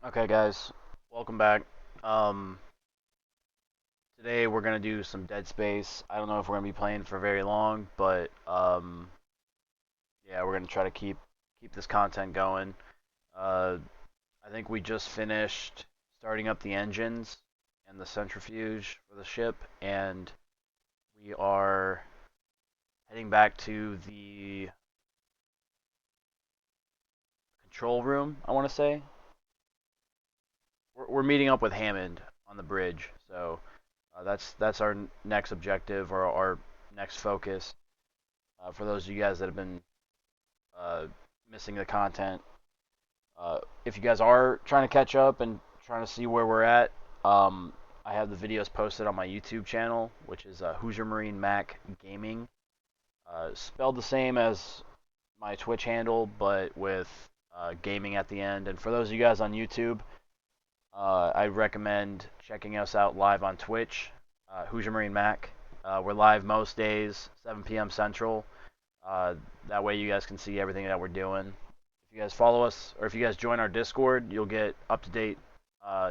Okay, guys, welcome back. Um, Today we're gonna do some Dead Space. I don't know if we're gonna be playing for very long, but yeah, we're gonna try to keep this content going. Uh, I think we just finished starting up the engines and the centrifuge for the ship, and we are heading back to the control room. I want to say we're meeting up with Hammond on the bridge, so. That's our next objective or our next focus. For those of you guys that have been uh, missing the content, if you guys are trying to catch up and trying to see where we're at, I have the videos posted on my YouTube channel, which is Hoosier Marine Mac Gaming, spelled the same as my Twitch handle, but with gaming at the end. And for those of you guys on YouTube, I recommend checking us out live on Twitch, Hoosier Marine Mac. We're live most days, 7 p.m. Central. That way you guys can see everything that we're doing. If you guys follow us, or if you guys join our Discord, you'll get up-to-date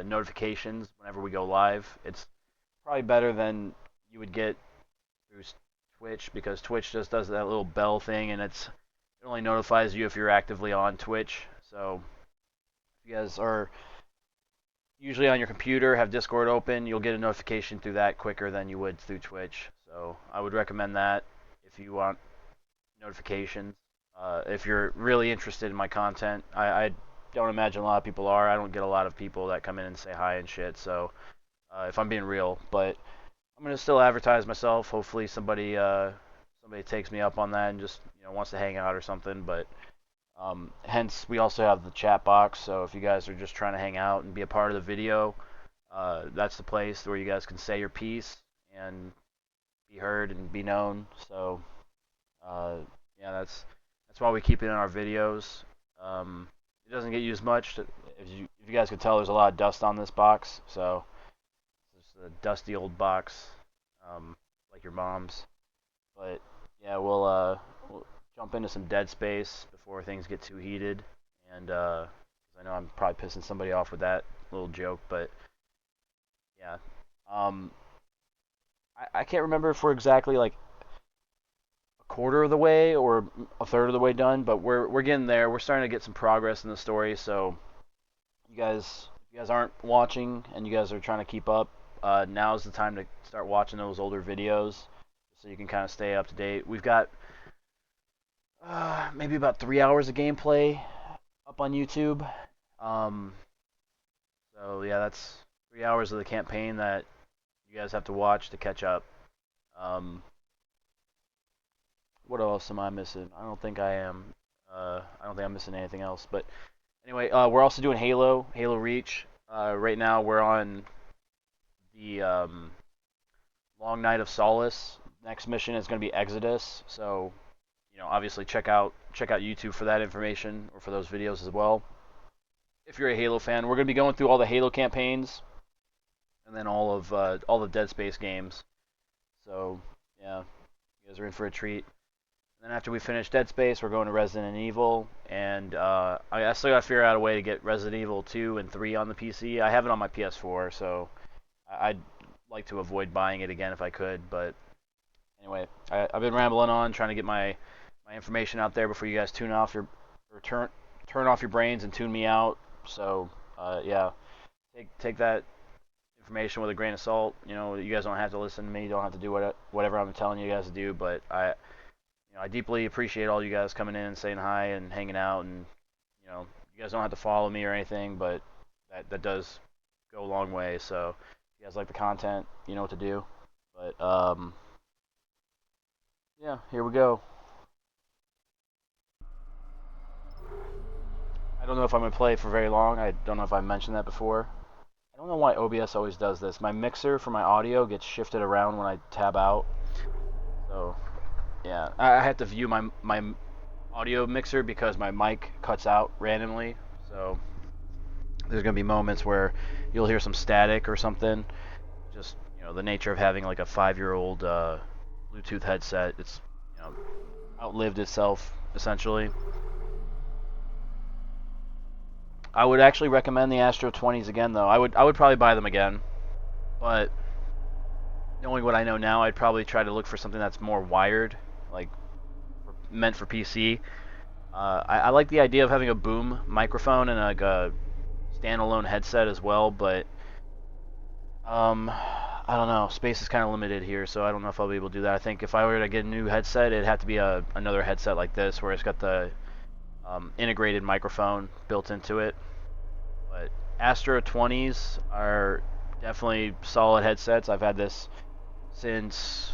notifications whenever we go live. It's probably better than you would get through Twitch, because Twitch just does that little bell thing, and it only notifies you if you're actively on Twitch. So if you guys are usually on your computer, have Discord open, you'll get a notification through that quicker than you would through Twitch. So I would recommend that if you want notifications. If you're really interested in my content, I don't imagine a lot of people are. I don't get a lot of people that come in and say hi and shit. So if I'm being real, but I'm gonna still advertise myself. Hopefully somebody takes me up on that and just wants to hang out or something. But hence, we also have the chat box, so if you guys are just trying to hang out and be a part of the video, that's the place where you guys can say your piece and be heard and be known. So, yeah, that's why we keep it in our videos. It doesn't get used much. If you guys can tell, there's a lot of dust on this box, so it's a dusty old box, like your mom's. But yeah, we'll jump into some Dead Space before things get too heated, and 'cause I know I'm probably pissing somebody off with that little joke, but yeah, um, I can't remember if we're exactly like a quarter of the way or a third of the way done, but we're getting there. We're starting to get some progress in the story, so if you guys aren't watching and you guys are trying to keep up, now's the time to start watching those older videos so you can kind of stay up to date. We've got maybe about 3 hours of gameplay up on YouTube. Um, so yeah, that's 3 hours of the campaign that you guys have to watch to catch up. Um, what else am I missing? I don't think I am. I don't think I'm missing anything else. But anyway, we're also doing Halo Reach. Right now we're on the Long Night of Solace. Next mission is going to be Exodus. So obviously check out YouTube for that information or for those videos as well. If you're a Halo fan, we're going to be going through all the Halo campaigns and then all the Dead Space games. So yeah, you guys are in for a treat. And then after we finish Dead Space, we're going to Resident Evil, and I still got to figure out a way to get Resident Evil 2 and 3 on the PC. I have it on my PS4, so I'd like to avoid buying it again if I could. But anyway, I've been rambling on, trying to get my information out there before you guys tune off your or turn off your brains and tune me out. So yeah, take that information with a grain of salt. You guys don't have to listen to me. You don't have to do whatever I'm telling you guys to do. But I deeply appreciate all you guys coming in and saying hi and hanging out. And you guys don't have to follow me or anything, but that does go a long way. So if you guys like the content, you know what to do. But yeah, here we go. I don't know if I'm going to play for very long. I don't know if I mentioned that before. I don't know why OBS always does this. My mixer for my audio gets shifted around when I tab out. So, yeah. I have to view my audio mixer because my mic cuts out randomly. So, there's going to be moments where you'll hear some static or something. Just, the nature of having like a 5-year-old Bluetooth headset. It's, outlived itself, essentially. I would actually recommend the Astro 20s again, though. I would probably buy them again, but knowing what I know now, I'd probably try to look for something that's more wired, like meant for PC. I like the idea of having a boom microphone and like a standalone headset as well, but I don't know. Space is kind of limited here, so I don't know if I'll be able to do that. I think if I were to get a new headset, it'd have to be another headset like this, where it's got the integrated microphone built into it. But Astro 20s are definitely solid headsets. I've had this since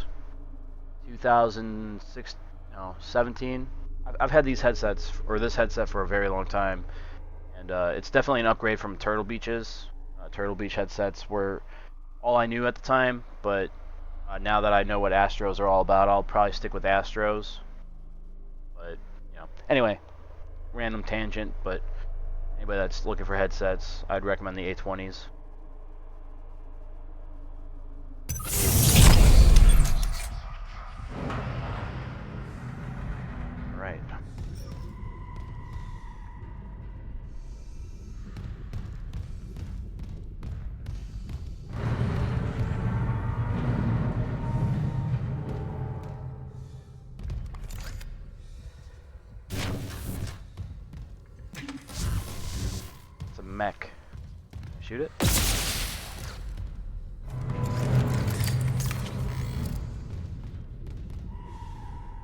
2006, no, 17. I've had these headsets, or this headset, for a very long time, and it's definitely an upgrade from Turtle Beach's. Turtle Beach headsets were all I knew at the time, but now that I know what Astros are all about, I'll probably stick with Astros. But, anyway, random tangent, but anybody that's looking for headsets, I'd recommend the A20s. Alright. It's a mech. Shoot it?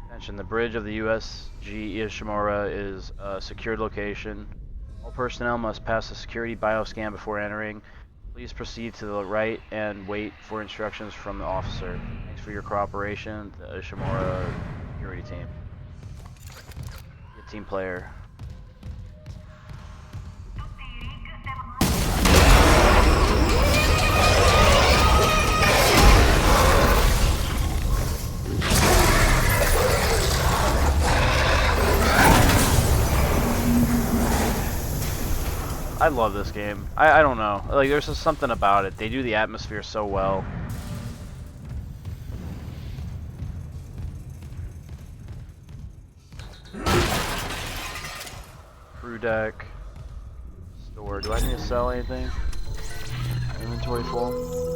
Attention, the bridge of the USG Ishimura is a secured location. All personnel must pass a security bioscan before entering. Please proceed to the right and wait for instructions from the officer. Thanks for your cooperation, the Ishimura security team. Good team player. I love this game. I don't know. Like, there's just something about it. They do the atmosphere so well. Crew deck. Store. Do I need to sell anything? Inventory full.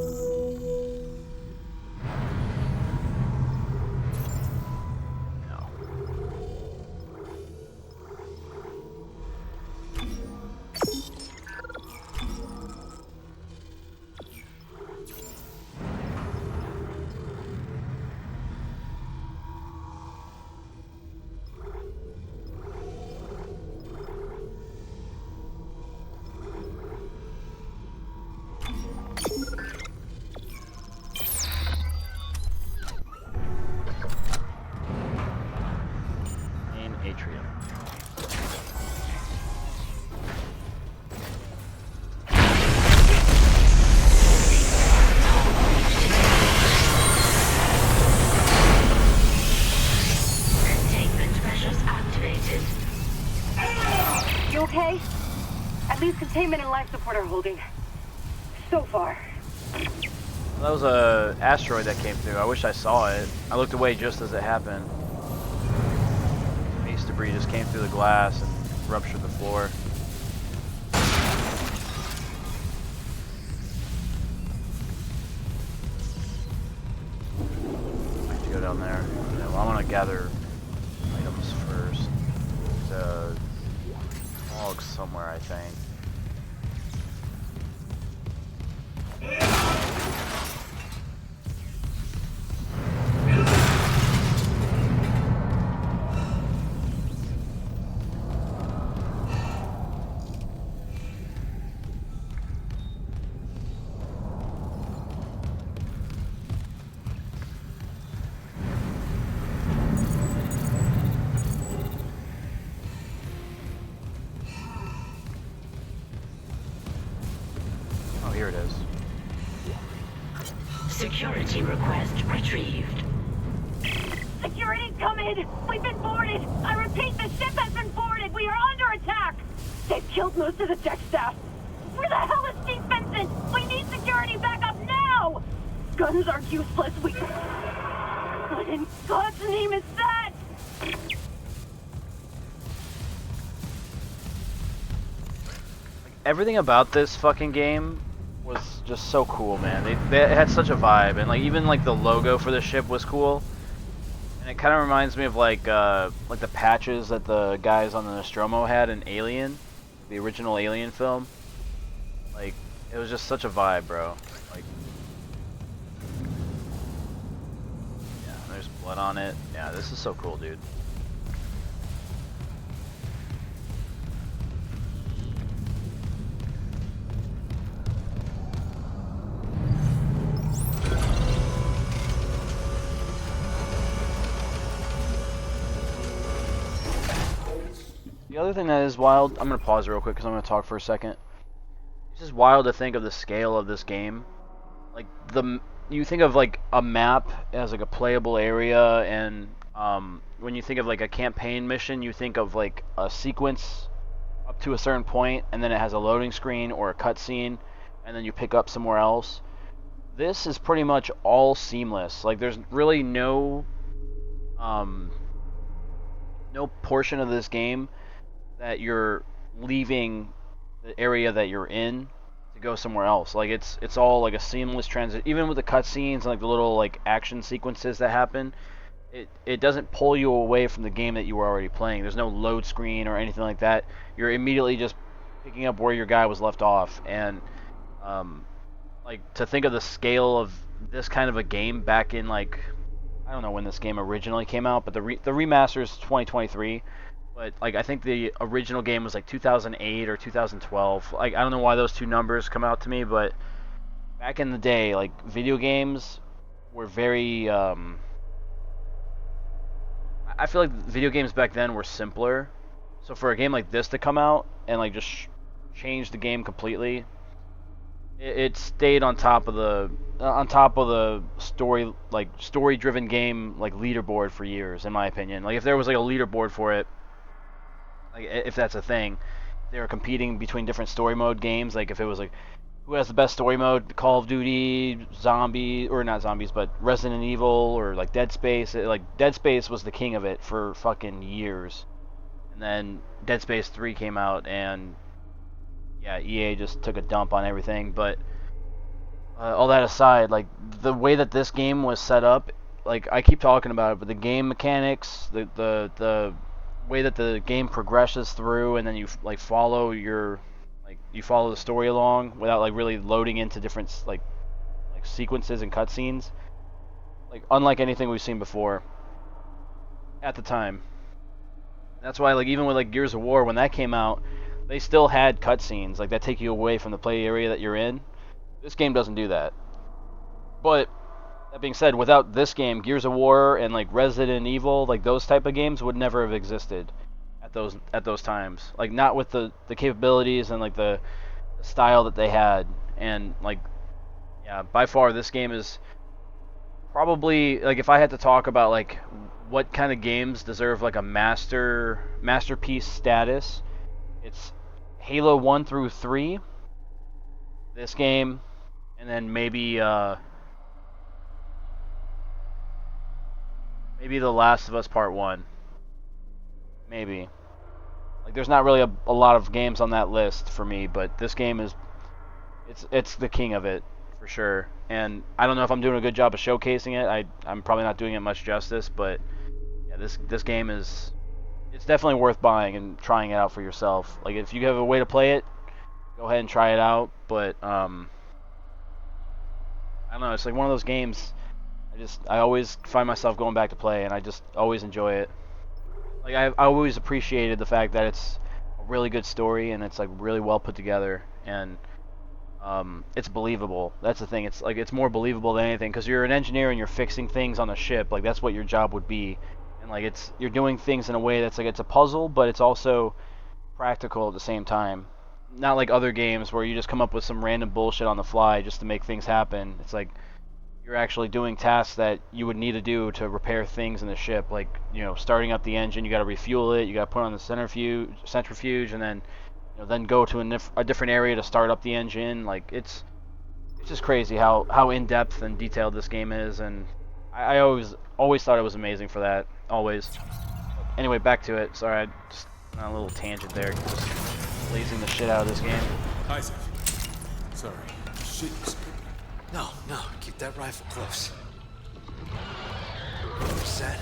Atrium. Containment measures activated. You okay? At least containment and life support are holding. So far. That was a asteroid that came through. I wish I saw it. I looked away just as it happened. Space debris just came through the glass and ruptured the floor. I have to go down there. Well, I want to gather items first. There's a log somewhere, I think. Here it is. Security request retrieved. Security, come in! We've been boarded! I repeat, the ship has been boarded! We are under attack! They've killed most of the deck staff! Where the hell is Steve Benson? We need security backup now! Guns are useless, What in God's name is that? everything about this fucking game was just so cool, man. They had such a vibe, and like even like the logo for the ship was cool. And it kind of reminds me of like the patches that the guys on the Nostromo had in Alien, the original Alien film. Like it was just such a vibe, bro. Like yeah, there's blood on it. Yeah, this is so cool, dude. The other thing that is wild, I'm gonna pause real quick because I'm gonna talk for a second. It's just wild to think of the scale of this game. Like you think of like a map as like a playable area, and when you think of like a campaign mission, you think of like a sequence up to a certain point, and then it has a loading screen or a cutscene, and then you pick up somewhere else. This is pretty much all seamless. Like there's really um, no portion of this game that you're leaving the area that you're in to go somewhere else. Like it's all like a seamless transit. Even with the cutscenes and like the little like action sequences that happen, it doesn't pull you away from the game that you were already playing. There's no load screen or anything like that. You're immediately just picking up where your guy was left off. And like to think of the scale of this kind of a game back in like I don't know when this game originally came out, but the remaster is 2023. But like I think the original game was like 2008 or 2012. Like I don't know why those two numbers come out to me, but back in the day, like video games were very. I feel like video games back then were simpler. So for a game like this to come out and like just change the game completely, it stayed on top of the story driven game like leaderboard for years, in my opinion. Like if there was like a leaderboard for it, like if that's a thing, they were competing between different story mode games. Like if it was like who has the best story mode, Call of Duty, Zombie or not zombies, but Resident Evil or like Dead Space. Like Dead Space was the king of it for fucking years, and then Dead Space 3 came out, and yeah, EA just took a dump on everything. But all that aside, like the way that this game was set up, like I keep talking about it, but the game mechanics, the way that the game progresses through, and then you like follow your like you follow the story along without like really loading into different like sequences and cutscenes, like unlike anything we've seen before at the time. That's why like even with like Gears of War when that came out, they still had cutscenes like that take you away from the play area that you're in. This game doesn't do that. But that being said, without this game, Gears of War and like Resident Evil, like those type of games would never have existed at those times. Like not with the capabilities and like the style that they had. And like yeah, by far this game is probably like if I had to talk about like what kind of games deserve like a masterpiece status, it's Halo 1 through 3, this game, and then maybe maybe The Last of Us Part 1. Maybe. Like there's not really a lot of games on that list for me, but this game is it's the king of it for sure. And I don't know if I'm doing a good job of showcasing it. I'm probably not doing it much justice, but yeah, this game is it's definitely worth buying and trying it out for yourself. Like if you have a way to play it, go ahead and try it out, but I don't know, it's like one of those games I always find myself going back to play, and I just always enjoy it. Like I always appreciated the fact that it's a really good story and it's like really well put together, and it's believable. That's the thing. It's like it's more believable than anything because you're an engineer and you're fixing things on a ship. Like that's what your job would be, and like you're doing things in a way that's like it's a puzzle, but it's also practical at the same time. Not like other games where you just come up with some random bullshit on the fly just to make things happen. It's like you're actually doing tasks that you would need to do to repair things in the ship, like starting up the engine. You got to refuel it. You got to put on the centrifuge, and then then go to a different area to start up the engine. Like it's just crazy how in depth and detailed this game is, and I always thought it was amazing for that. Always. Anyway, back to it. Sorry, I just on a little tangent there. Just blazing the shit out of this game. Isaac. Sorry. Shit, you scared me. No, keep that rifle close. What's that?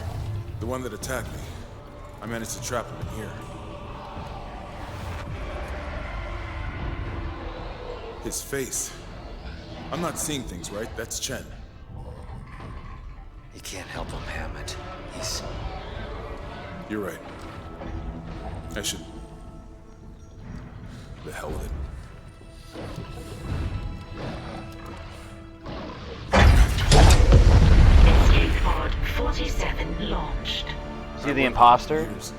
The one that attacked me. I managed to trap him in here. His face. I'm not seeing things, right? That's Chen. You can't help him, Hammond. He's... You're right. I should... The hell with it. Escape pod 47 launched. See the imposter? Years.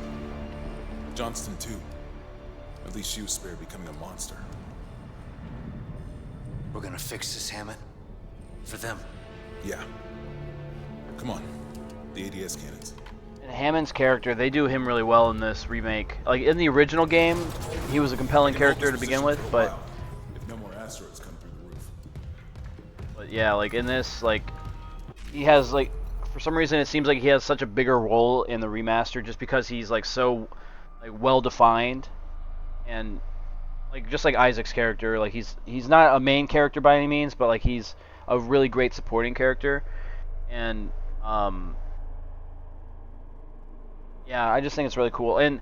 Johnston, too. At least she was spared becoming a monster. We're gonna fix this, Hammond. For them. Yeah. Come on. The ADS cannons. And Hammond's character, they do him really well in this remake. Like, in the original game, he was a compelling character to begin with, but... If no more asteroids come through the roof. But yeah, like, in this, like, he has, like... For some reason, it seems like he has such a bigger role in the remaster just because he's, like, so, like, well-defined. And, like, just like Isaac's character, like, he's not a main character by any means, but, like, he's a really great supporting character. And, yeah, I just think it's really cool. And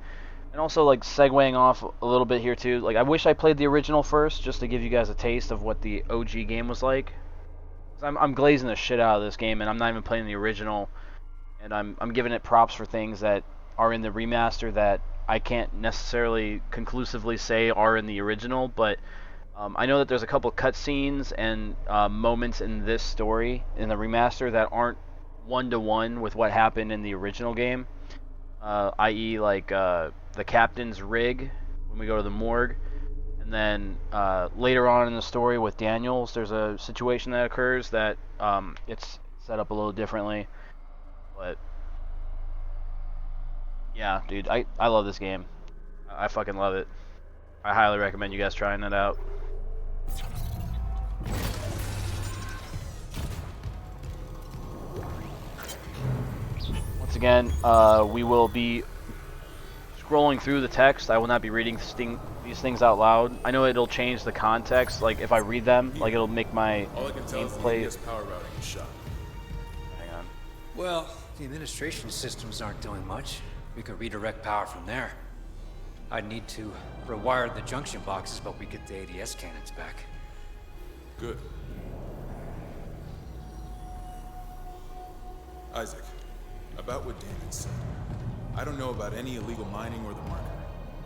also, like, segueing off a little bit here, too, like, I wish I played the original first, just to give you guys a taste of what the OG game was like. I'm glazing the shit out of this game, and I'm not even playing the original, and I'm giving it props for things that are in the remaster that I can't necessarily conclusively say are in the original, but I know that there's a couple cutscenes and moments in this story in the remaster that aren't one-to-one with what happened in the original game, i.e. like the captain's rig when we go to the morgue. And then later on in the story with Daniels, there's a situation that occurs that it's set up a little differently. But yeah, dude, I love this game. I fucking love it. I highly recommend you guys trying it out. Once again, we will be scrolling through the text. I will not be reading these things out loud. I know it'll change the context, like if I read them, like it'll make my All I can tell is the gameplay. ADS power routing is shot. Hang on. Well, the administration systems aren't doing much. We could redirect power from there. I'd need to rewire the junction boxes, but we get the ADS cannons back. Good. Isaac, about what Daniel said. I don't know about any illegal mining or the marker.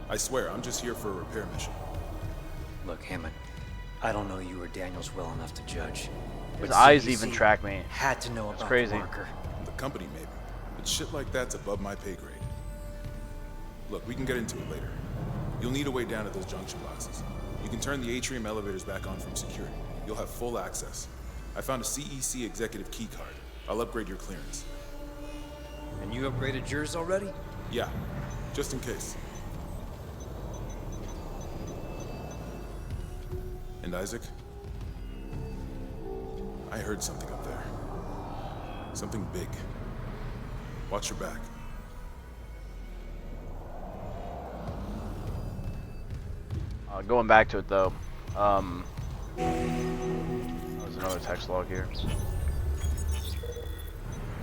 I swear, I'm just here for a repair mission. Look, Hammond, I don't know you or Daniels well enough to judge. His But eyes CEC even track me. had to know That's about crazy. the marker. The company, maybe. But shit like that's above my pay grade. Look, we can get into it later. You'll need a way down to those junction boxes. You can turn the Atrium elevators back on from security. You'll have full access. I found a CEC executive key card. I'll upgrade your clearance. And you upgraded yours already? Yeah, just in case. And Isaac? I heard something up there. Something big. Watch your back. Going back to it though, there's another text log here.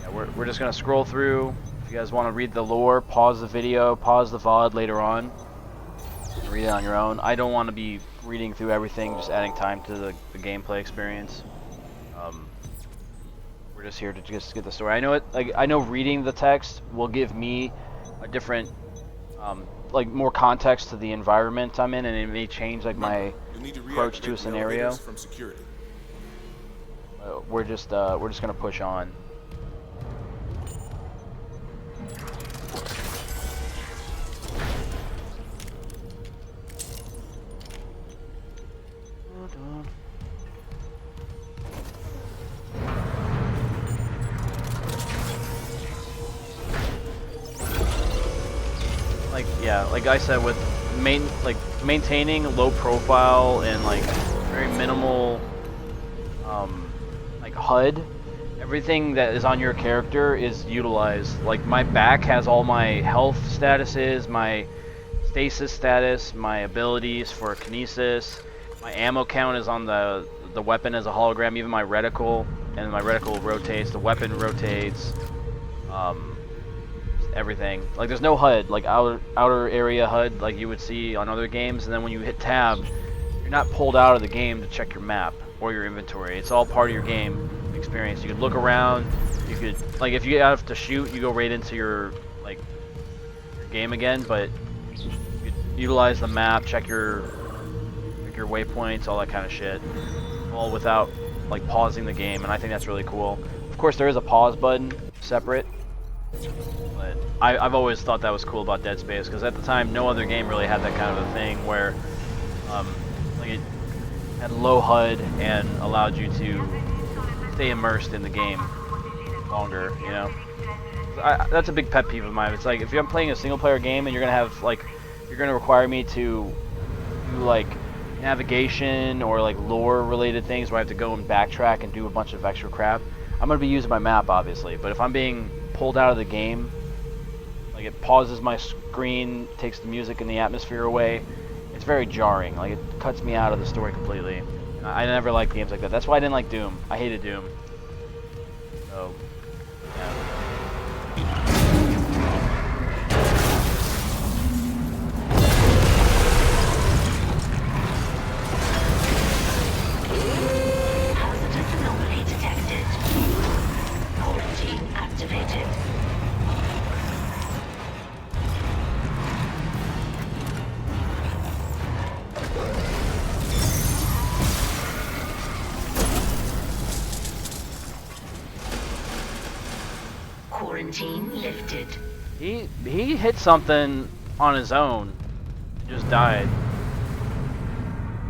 Yeah, we're just gonna scroll through. If you guys want to read the lore, pause the video, pause the VOD later on, and read it on your own. I don't want to be reading through everything, just adding time to the gameplay experience. We're just here to just get the story. I know it. Like I know reading the text will give me a different, like more context to the environment I'm in, and it may change like my approach to a scenario. From security. We're just gonna push on. Like yeah, like I said, with maintaining low profile and like very minimal like HUD, everything that is on your character is utilized. Like my back has all my health statuses, my stasis status, my abilities for kinesis, My ammo count is on the weapon as a hologram. Even my reticle, and my reticle rotates. The weapon rotates. Everything. Like there's no HUD, like outer area HUD, like you would see on other games. And then when you hit tab, you're not pulled out of the game to check your map or your inventory. It's all part of your game experience. You could look around. You could, like, if you have to shoot, you go right into your game again. But you could utilize the map, check your waypoints, all that kind of shit, all without like pausing the game. And I think that's really cool. Of course, there is a pause button separate, but I've always thought that was cool about Dead Space, because at the time no other game really had that kind of a thing where like it had low HUD and allowed you to stay immersed in the game longer, you know. That's a big pet peeve of mine. It's like, if I'm playing a single player game and you're gonna have you're gonna require me to do like navigation or like lore related things where I have to go and backtrack and do a bunch of extra crap, I'm gonna be using my map obviously. But if I'm being pulled out of the game, like it pauses my screen, takes the music and the atmosphere away, it's very jarring. Like it cuts me out of the story completely. And I never liked games like that. That's why I didn't like Doom. I hated Doom. So, yeah. Positive anomaly detected. Quarantine activated. Quarantine lifted. He hit something on his own and just died.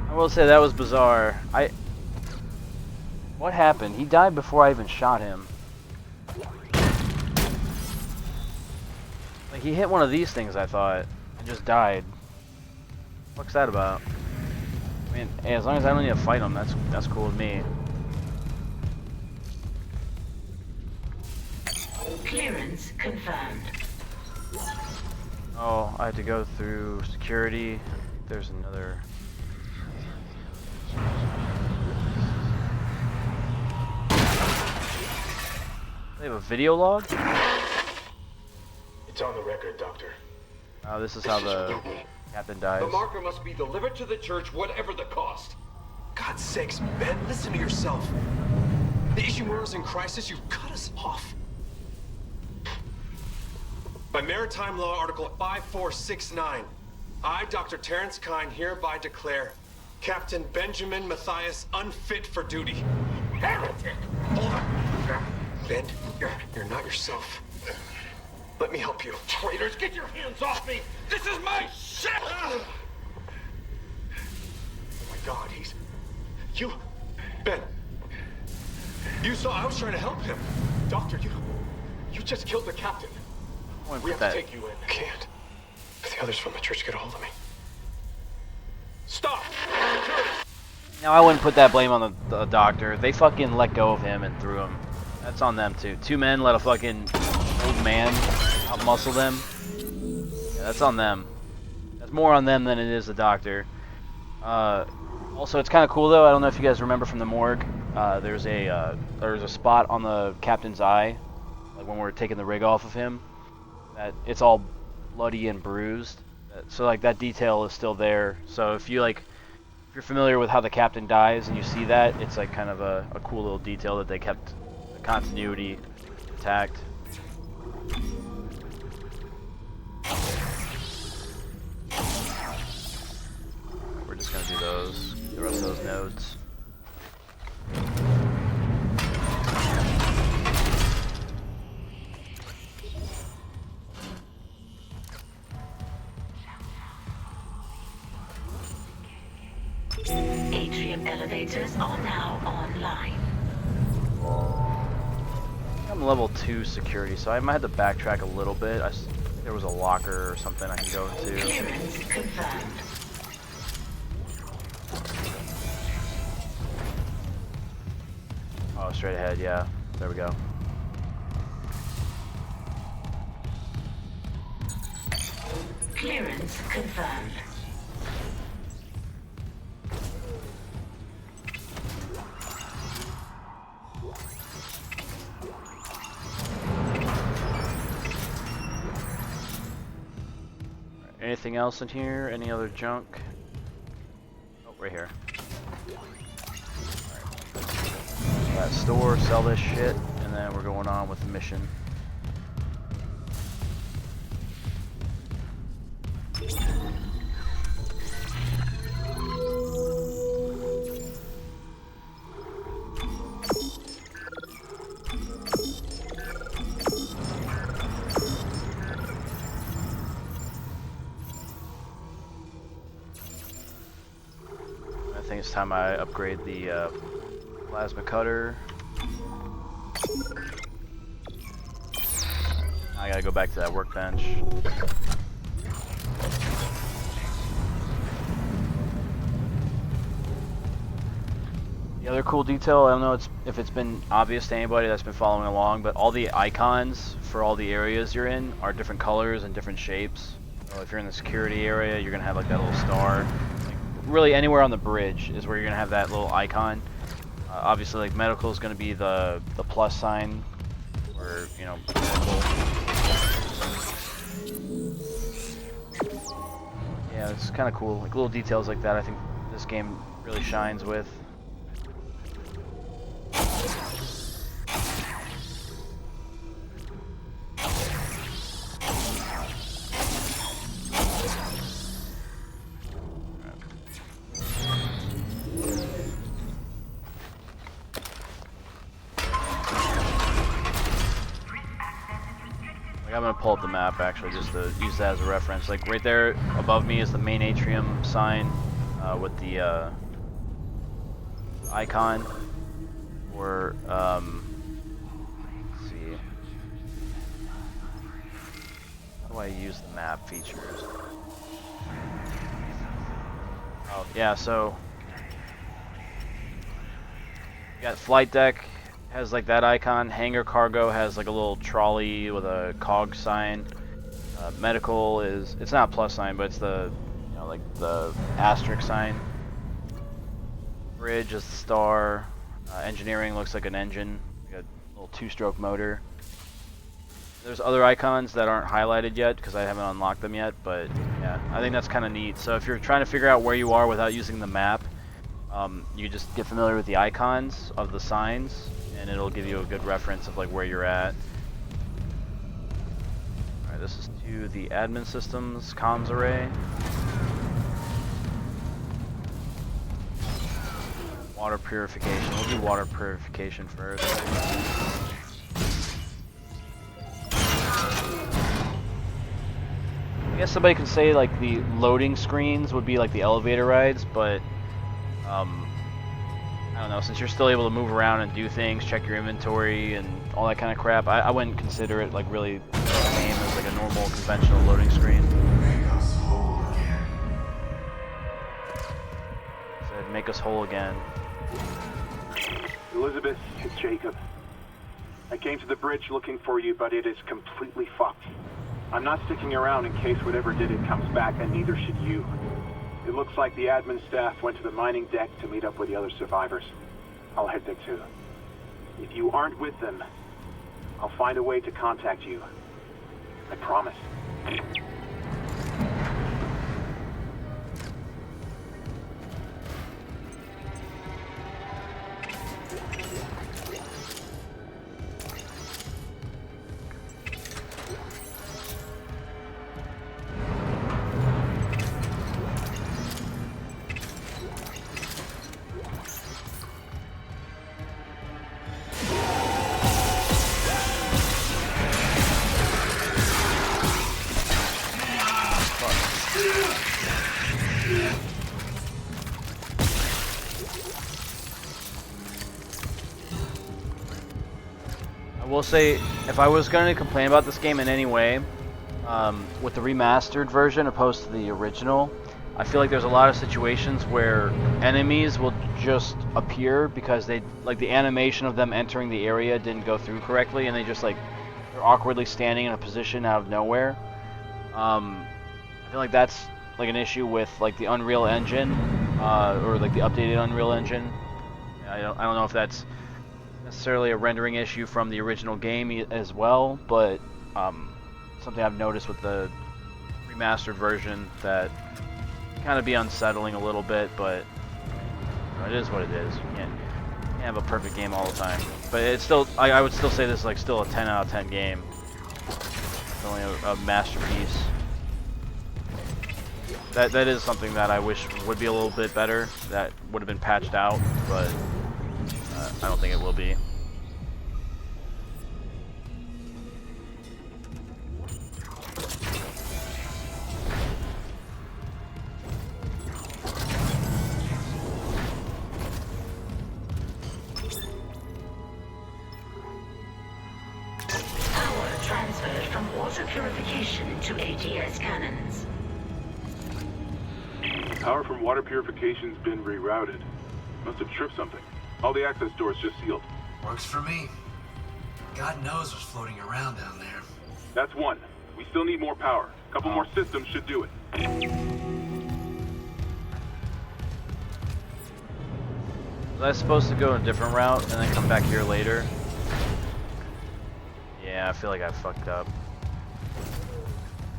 I will say that was bizarre. What happened? He died before I even shot him. Like he hit one of these things, I thought, and just died. What's that about? I mean, hey, as long as I don't need to fight him, that's cool with me. Clearance confirmed. Oh, I had to go through security. There's another. They have a video log? It's on the record, Doctor. Oh, this is how the captain dies. The marker must be delivered to the church, whatever the cost. God's sakes, Ben, listen to yourself. The Ishimura's in crisis, you've cut us off. By Maritime Law Article 5469, I, Dr. Terrence Kine, hereby declare Captain Benjamin Matthias unfit for duty. Heretic! Hold on. Ben, you're not yourself. Let me help you. Traitors, get your hands off me! This is my ship! Oh my God, you... Ben. You saw I was trying to help him. Doctor, you just killed the captain. We have to take you in. I can't. If the others from the church get a hold of me. Stop! Now, I wouldn't put that blame on the doctor. They fucking let go of him and threw him. That's on them, too. Two men let a fucking old man outmuscle them. Yeah, that's on them. That's more on them than it is the doctor. Also, it's kind of cool, though. I don't know if you guys remember from the morgue. There's a spot on the captain's eye, like when we're taking the rig off of him, that it's all bloody and bruised. So like that detail is still there. So if you're familiar with how the captain dies and you see that, it's like kind of a cool little detail that they kept the continuity intact. We're just gonna do the rest of those nodes. Atrium elevators are now online. I'm level 2 security, so I might have to backtrack a little bit. There was a locker or something I can go into. Clearance confirmed. Oh, straight ahead, yeah. There we go. Clearance confirmed. anything else in here? Any other junk? Oh, right here. That store, sell this shit, and then we're going on with the mission. I think it's time I upgrade the plasma cutter. I gotta go back to that workbench. The other cool detail, I don't know if it's been obvious to anybody that's been following along, but all the icons for all the areas you're in are different colors and different shapes. So if you're in the security area, you're gonna have like that little star. Like, really anywhere on the bridge is where you're gonna have that little icon. Obviously, like medical is gonna be the plus sign, or you know, medical. Yeah, it's kind of cool. Like little details like that, I think this game really shines with. I'm gonna pull up the map actually just to use that as a reference. Like right there above me is the main atrium sign with the icon. Or let's see, how do I use the map features? Oh yeah, so you got flight deck. Has like that icon. Hangar cargo has like a little trolley with a cog sign. Medical is, it's not a plus sign, but it's the, you know, like the asterisk sign. Bridge is the star. Engineering looks like an engine, like a little two-stroke motor. There's other icons that aren't highlighted yet because I haven't unlocked them yet, but yeah, I think that's kind of neat. So if you're trying to figure out where you are without using the map, you just get familiar with the icons of the signs, and it'll give you a good reference of like where you're at. Alright, this is to the admin systems comms array. Water purification. We'll do water purification first. I guess somebody could say like the loading screens would be like the elevator rides, but I don't know, since you're still able to move around and do things, check your inventory and all that kind of crap, I wouldn't consider it like really the same as like a normal conventional loading screen. Said, make us whole again. Elizabeth, it's Jacob. I came to the bridge looking for you, but it is completely fucked. I'm not sticking around in case whatever did it comes back, and neither should you. It looks like the admin staff went to the mining deck to meet up with the other survivors. I'll head there too. If you aren't with them, I'll find a way to contact you. I promise. I will say, if I was going to complain about this game in any way, with the remastered version opposed to the original, I feel like there's a lot of situations where enemies will just appear because they, like the animation of them entering the area didn't go through correctly, and they just like, they're awkwardly standing in a position out of nowhere. I feel like that's like an issue with like the Unreal Engine, or like the updated Unreal Engine. I don't know if that's necessarily a rendering issue from the original game as well, but something I've noticed with the remastered version that kind of be unsettling a little bit, but it is what it is. You can't have a perfect game all the time. But it's still, I would still say this is like still a 10 out of 10 game. It's only a masterpiece. That is something that I wish would be a little bit better. That would have been patched out, but I don't think it will be. Power transferred from water purification to ATS cannons. Power from water purification's been rerouted. Must have tripped something. All the access doors just sealed. Works for me. God knows what's floating around down there. That's one. We still need more power. A couple more systems should do it. Was I supposed to go a different route and then come back here later? Yeah, I feel like I fucked up.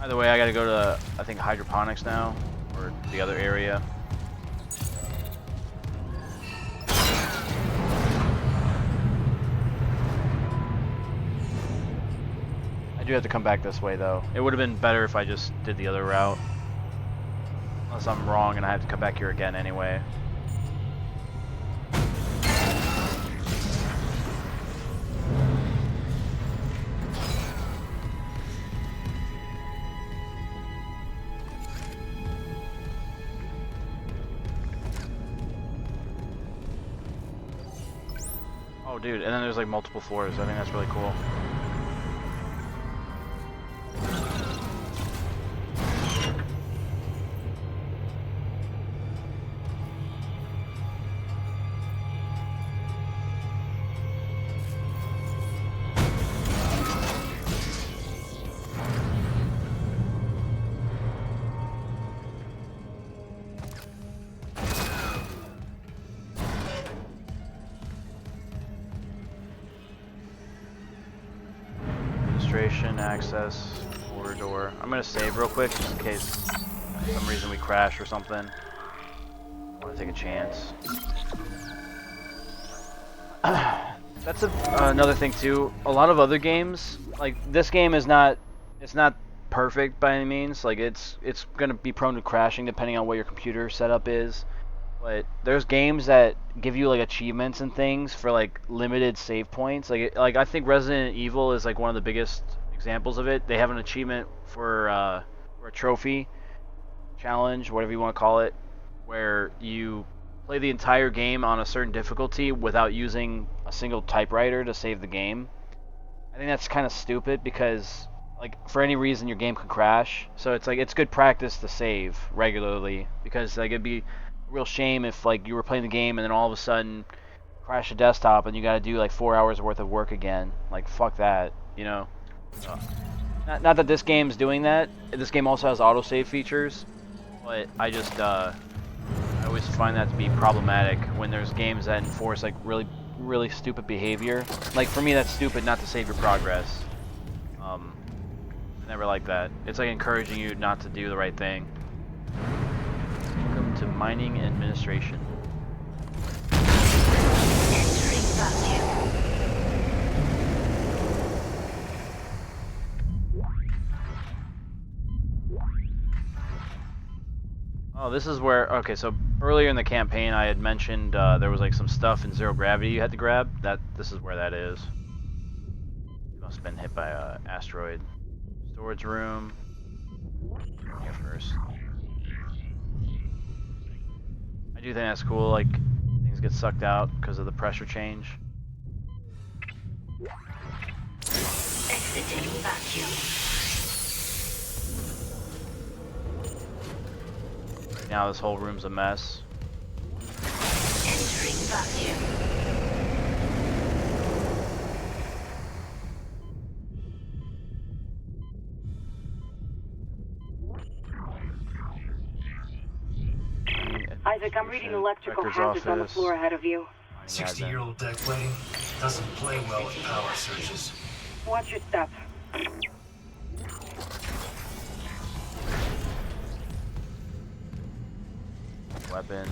Either way, I gotta go to, I think, hydroponics now, or the other area. I do have to come back this way, though. It would have been better if I just did the other route. Unless I'm wrong and I have to come back here again anyway. Oh, dude, and then there's like multiple floors. I think that's really cool. Access corridor. I'm gonna save real quick just in case for some reason we crash or something. I want to take a chance. That's another thing too. A lot of other games, like this game, is not. It's not perfect by any means. Like it's gonna be prone to crashing depending on what your computer setup is. But there's games that give you like achievements and things for like limited save points. Like I think Resident Evil is like one of the biggest examples of it. They have an achievement for a trophy challenge, whatever you want to call it, where you play the entire game on a certain difficulty without using a single typewriter to save the game. I think that's kind of stupid because like for any reason your game could crash. So it's like it's good practice to save regularly because like it'd be a real shame if like you were playing the game and then all of a sudden crash the desktop and you got to do like 4 hours worth of work again. Like fuck that, you know. Not that this game's doing that. This game also has autosave features, but I just I always find that to be problematic when there's games that enforce like really stupid behavior. Like for me, that's stupid not to save your progress. I never like that. It's like encouraging you not to do the right thing. Welcome to mining administration. Entering vacuum. Oh, this is where, okay, so earlier in the campaign I had mentioned there was like some stuff in zero gravity you had to grab. This is where that is. You must have been hit by a asteroid. Storage room. Here first. I do think that's cool, like things get sucked out because of the pressure change. Exiting vacuum. Right now this whole room's a mess. Entering vacuum. Isaac, I'm reading electrical hazards on the floor ahead of you. 60-year-old deck plating doesn't play well with power surges. Watch your step. weapon.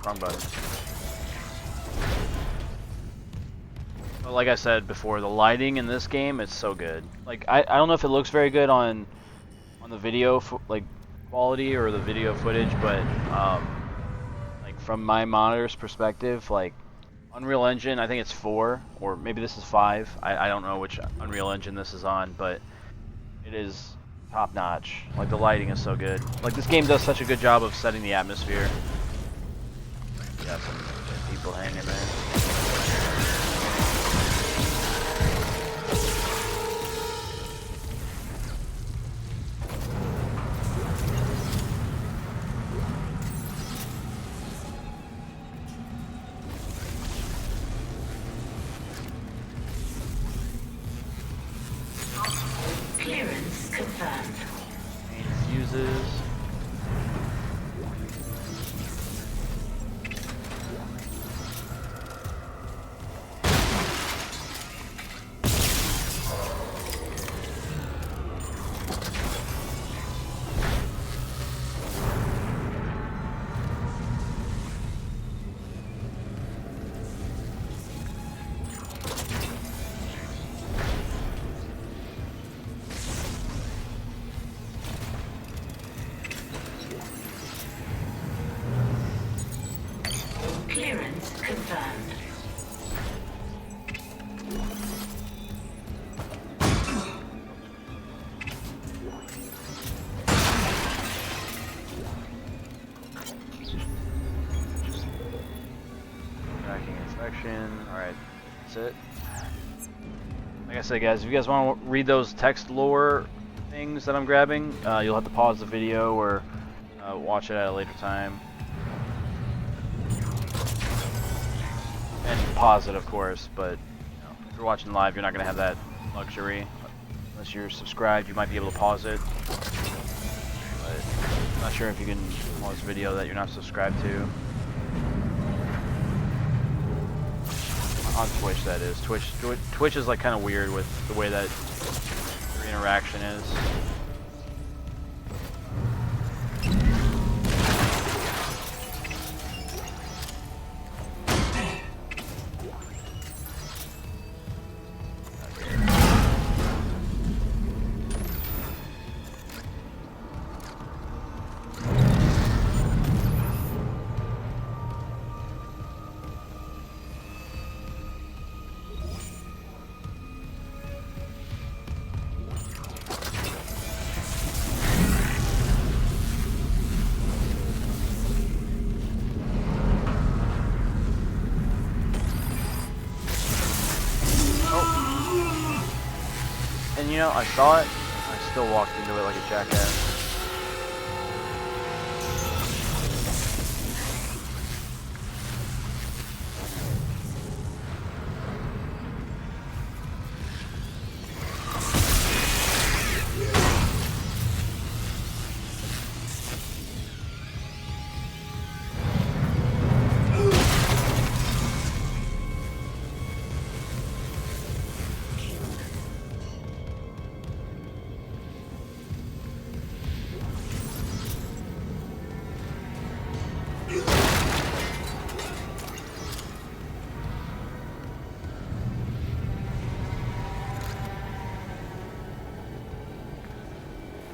Wrong button. But like I said before, the lighting in this game is so good. Like I don't know if it looks very good on the video like quality or the video footage, but like from my monitor's perspective, like Unreal Engine, I think it's 4 or maybe this is 5. I don't know which Unreal Engine this is on, but it is top notch. Like the lighting is so good. Like this game does such a good job of setting the atmosphere. Got some people hanging there. Clearance confirmed. Main fuses. Clearance confirmed. Tracking inspection. Alright, that's it. Like I said, guys, if you guys want to read those text lore things that I'm grabbing, you'll have to pause the video or watch it at a later time. And pause it, of course, but you know, if you're watching live, you're not going to have that luxury. Unless you're subscribed, you might be able to pause it. But I'm not sure if you can pause a video that you're not subscribed to. On Twitch, that is. Twitch is like kind of weird with the way that your interaction is. And you know, I saw it, I still walked into it like a jackass.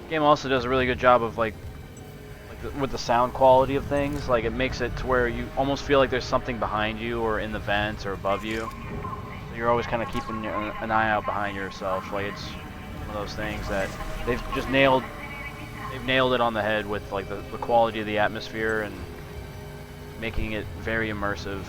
Game also does a really good job of with the sound quality of things. Like it makes it to where you almost feel like there's something behind you or in the vents or above you. So you're always kind of keeping an eye out behind yourself. Like it's one of those things that they've just nailed. They've nailed it on the head with like the quality of the atmosphere and making it very immersive.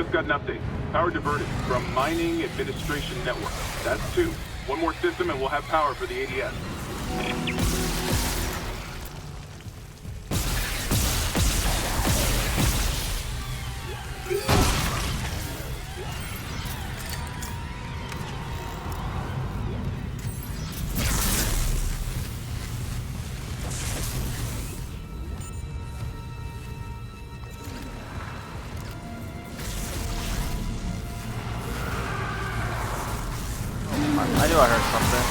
just got an update. Power diverted from Mining Administration Network. That's 2. One more system and we'll have power for the ADS. I knew I heard something.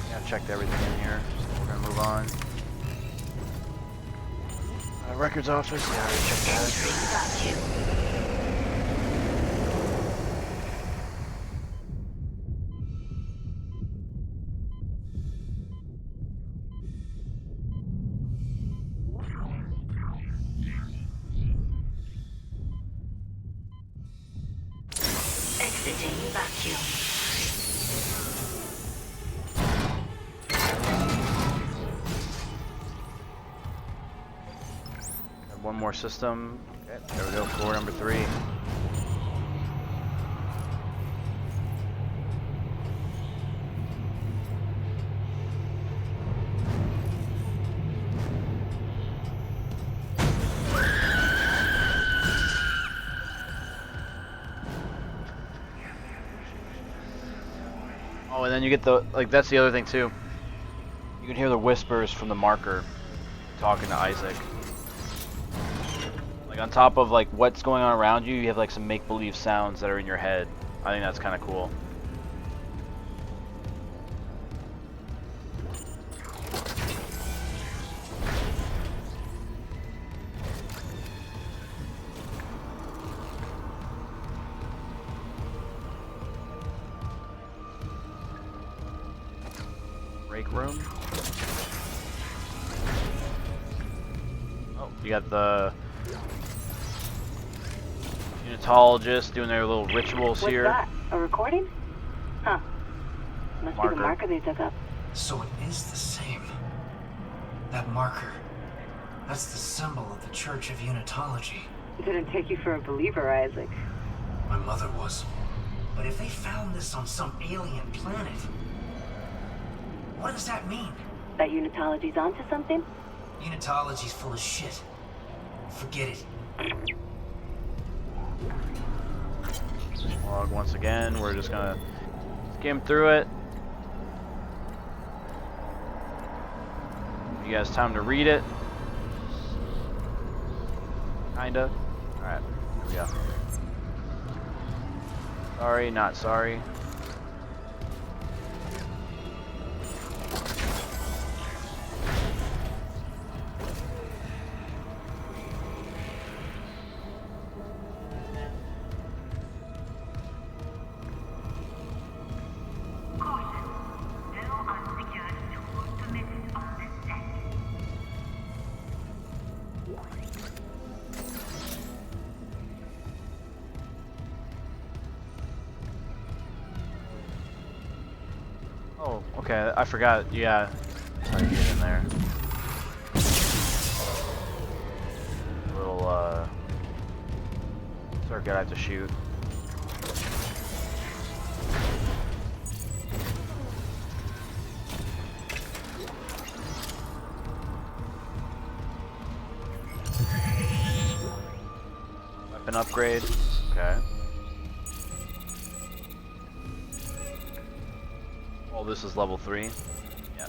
Yeah, I checked everything in here. So we're gonna move on. Records office. Yeah, I already checked that. Exiting vacuum. Got one more system. Okay, there we go. Floor number 3. Oh, and then you get the, like, that's the other thing too. You can hear the whispers from the marker talking to Isaac. Like, on top of, like, what's going on around you, you have, like, some make-believe sounds that are in your head. I think that's kind of cool. Break room. Oh, you got the unitologists doing their little rituals What's here. that? A recording? Huh. Must be the marker they dug up. So it is the same. That marker. That's the symbol of the Church of Unitology. Didn't take you for a believer, Isaac. My mother was. But if they found this on some alien planet, what does that mean? That Unitology's onto something? Unitology's full of shit. Forget it. Log once again. We're just gonna skim through it. You guys time to read it. Kinda. Alright, here we go. Sorry, not sorry. Oh, okay, I forgot, yeah. That's how you get in there. Little, circuit I have to shoot. Weapon upgrade, okay. Oh, this is level 3? Yeah.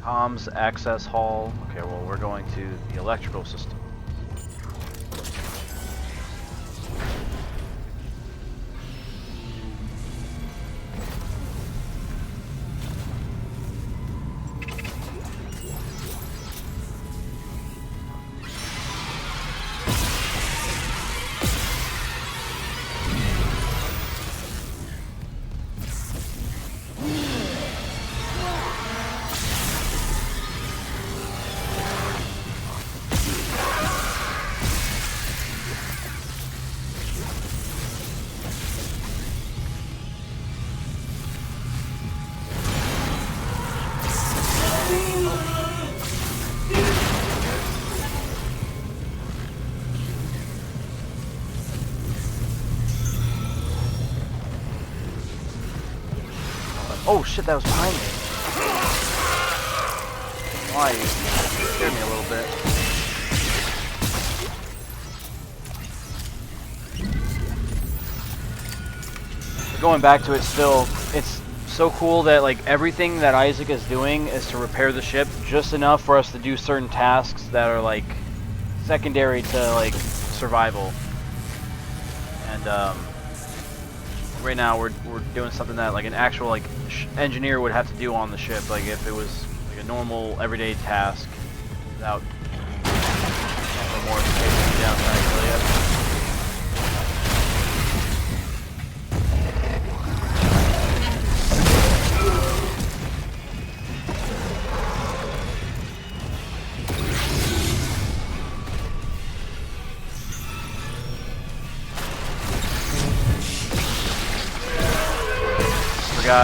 Comms access hall. Okay, well, we're going to the electrical system. Oh shit, that was behind me. Why? You scared me a little bit. But going back to it still, it's so cool that like everything that Isaac is doing is to repair the ship just enough for us to do certain tasks that are like secondary to like survival. And right now we're doing something that like an actual like engineer would have to do on the ship, like if it was like a normal everyday task without more downside. So, yeah.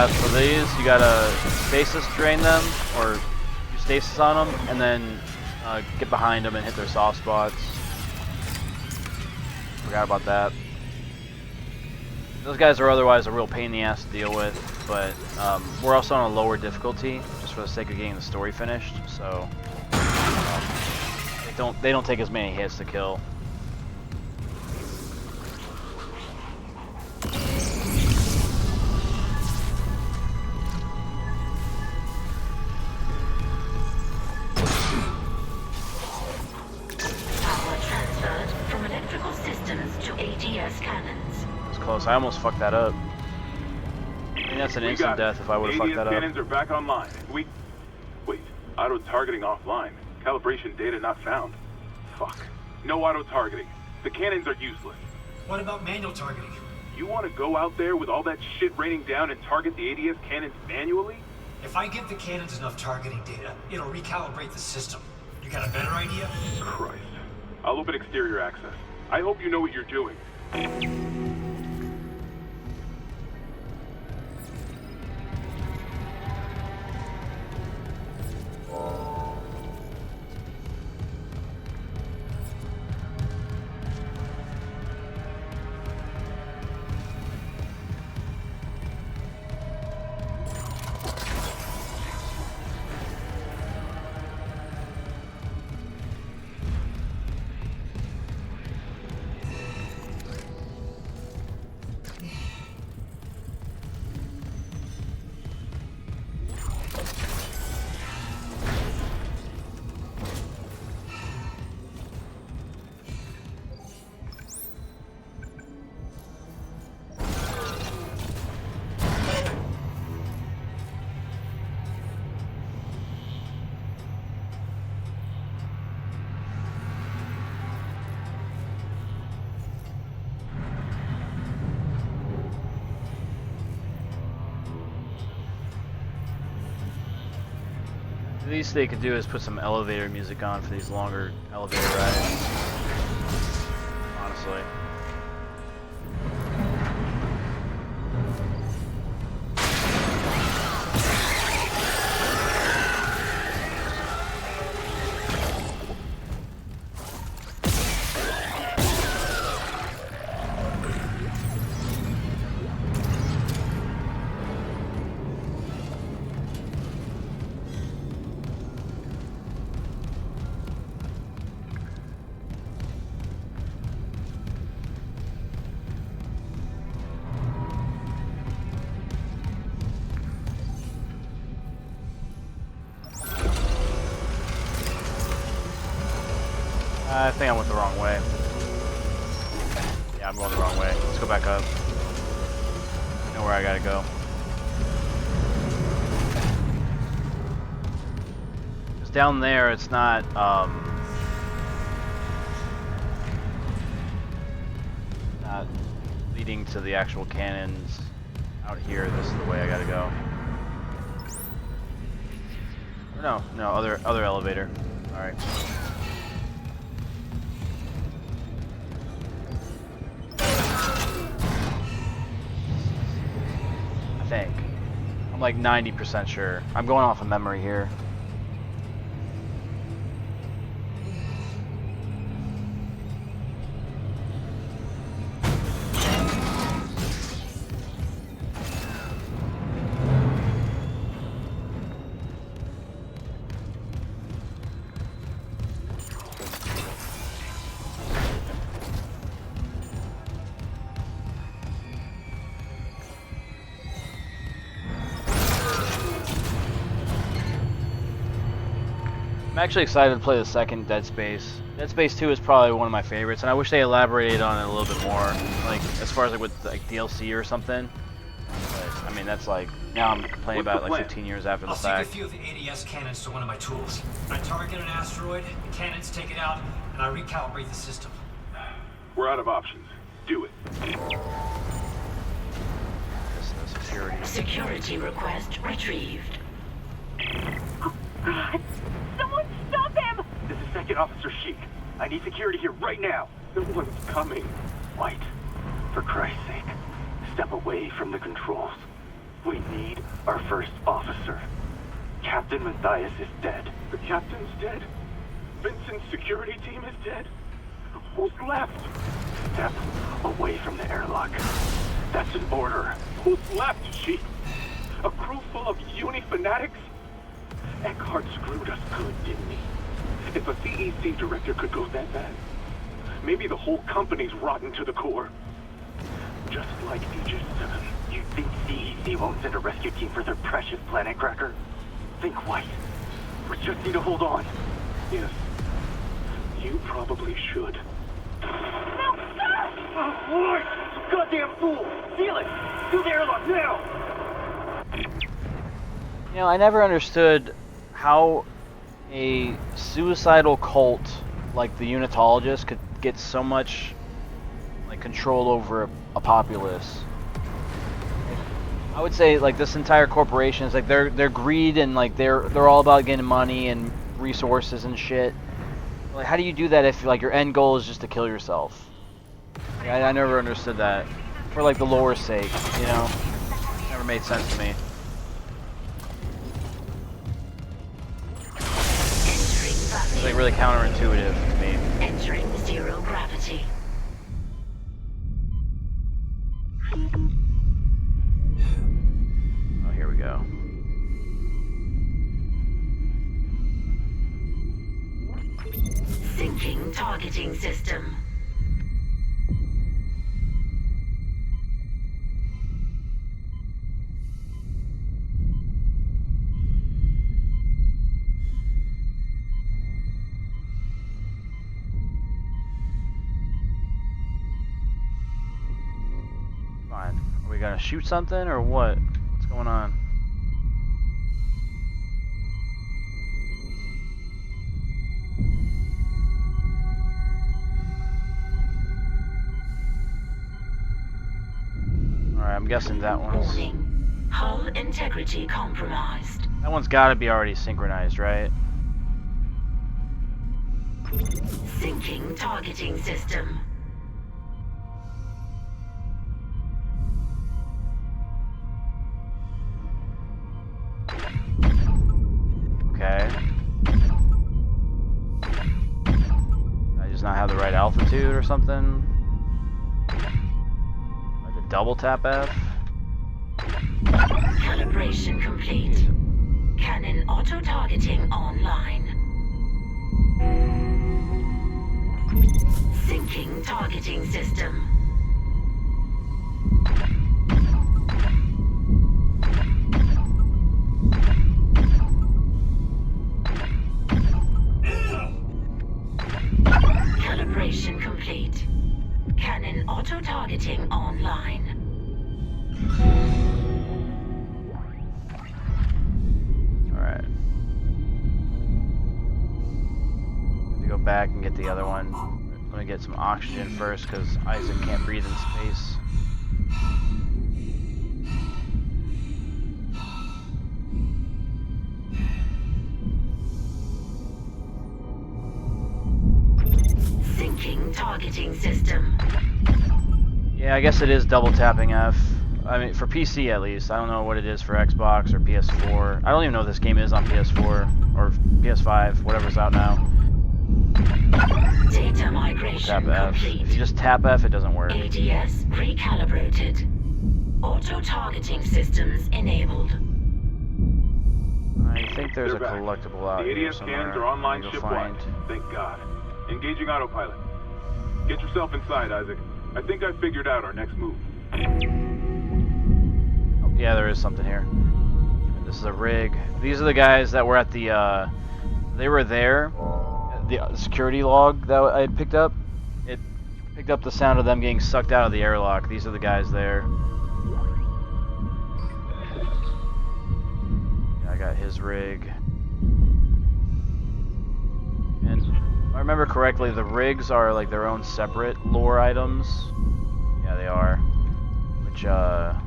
For these, you gotta stasis drain them, or do stasis on them, and then get behind them and hit their soft spots. Forgot about that. Those guys are otherwise a real pain in the ass to deal with, but we're also on a lower difficulty, just for the sake of getting the story finished, so they don't take as many hits to kill. I almost fucked that up. I think that's an instant death if I would have fucked that up. Cannons are back online. Wait, auto-targeting offline. Calibration data not found. Fuck. No auto-targeting. The cannons are useless. What about manual targeting? You want to go out there with all that shit raining down and target the ADS cannons manually? If I give the cannons enough targeting data, it'll recalibrate the system. You got a better idea? Christ. I'll open exterior access. I hope you know what you're doing. The least they could do is put some elevator music on for these longer elevator rides. Honestly. I think I went the wrong way. Yeah, I'm going the wrong way. Let's go back up. I know where I gotta go. Because down there, it's not, not leading to the actual cannons. Out here, this is the way I gotta go. Or no, other elevator. Alright. I'm like 90% sure. I'm going off of memory here. actually excited to play the second Dead Space. Dead Space 2 is probably one of my favorites, and I wish they elaborated on it a little bit more, like as far as like with like DLC or something. But I mean, that's like now I'm playing about like 15 years after the I'll fact. sync a few of the ADS cannons to one of my tools. I target an asteroid, the cannons take it out, and I recalibrate the system. We're out of options. Do it. Security. Security request retrieved. Oh, God. Someone stop him! This is Second Officer Sheik. I need security here right now. No one's coming. White, for Christ's sake, step away from the controls. We need our first officer. Captain Matthias is dead. The captain's dead? Vincent's security team is dead? Who's left? Step away from the airlock. That's an order. Who's left, Sheik? A crew full of uni fanatics? Eckhart screwed us good, didn't he? If a CEC director could go that bad, maybe the whole company's rotten to the core. Just like Aegis 7. You think CEC won't send a rescue team for their precious planet cracker? Think white. We just need to hold on. Yes. You probably should. No, sir! Oh, Lord! Goddamn fool! Seal it! Do the airlock now! You know, I never understood how a suicidal cult like the Unitologists could get so much like control over a populace. I would say like this entire corporation is like their greed and like they're all about getting money and resources and shit. Like, how do you do that if like your end goal is just to kill yourself? Like, I never understood that. For like the lore's sake, you know? Never made sense to me. It's like really counterintuitive to me. Entering zero gravity. Oh, here we go. Syncing targeting system. Fine. Are we gonna shoot something or what? What's going on? Alright, I'm guessing that one's... Warning. Hull integrity compromised. That one's gotta be already synchronized, right? Syncing targeting system. Okay. I just not have the right altitude or something? Like a double tap F? Calibration complete. Cannon auto-targeting online. Syncing targeting system. Calibration complete. Cannon auto-targeting online. Alright. Have to go back and get the other one. I'm gonna get some oxygen first because Isaac can't breathe in space. Syncing targeting system. Yeah, I guess it is double tapping F. I mean, for PC at least. I don't know what it is for Xbox or PS4. I don't even know if this game is on PS4 or PS5, whatever's out now. Data migration Tap F. complete. If you just tap F, it doesn't work. ADS recalibrated. Auto-targeting systems enabled. I think there's They're a back. collectible out The here ADS somewhere. scans are online Let me go shipwide. find. Thank God. Engaging autopilot. Get yourself inside, Isaac. I think I figured out our next move. Oh, yeah, there is something here. This is a rig. These are the guys that were at the They were there. The security log that I had picked up, it picked up the sound of them getting sucked out of the airlock. These are the guys there. Yeah, I got his rig. And if I remember correctly, the rigs are like their own separate lore items. Yeah, they are. Which, I'll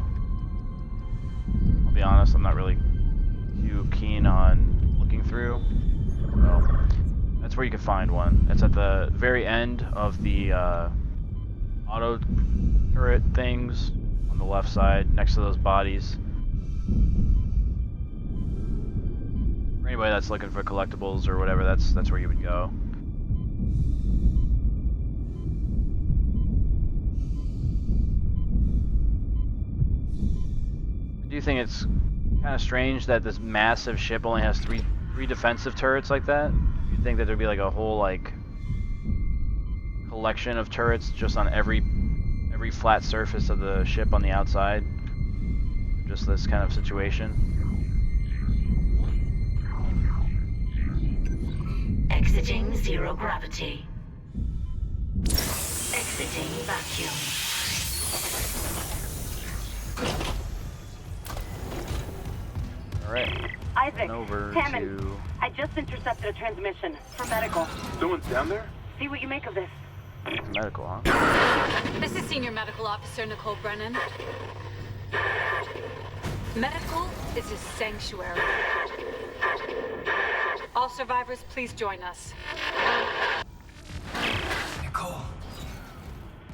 be honest, I'm not really too keen on looking through. So, that's where you can find one. It's at the very end of the auto turret things on the left side, next to those bodies. For anybody that's looking for collectibles or whatever, that's where you would go. I do think it's kind of strange that this massive ship only has three defensive turrets like that. You'd think that there'd be like a whole like collection of turrets just on every flat surface of the ship on the outside. Just this kind of situation. Exiting zero gravity. Exiting vacuum. Alright. Isaac, Over Hammond, to... I just intercepted a transmission for medical. Someone's down there? See what you make of this. medical, huh? This is Senior Medical Officer Nicole Brennan. Medical is a sanctuary. All survivors, please join us. Nicole,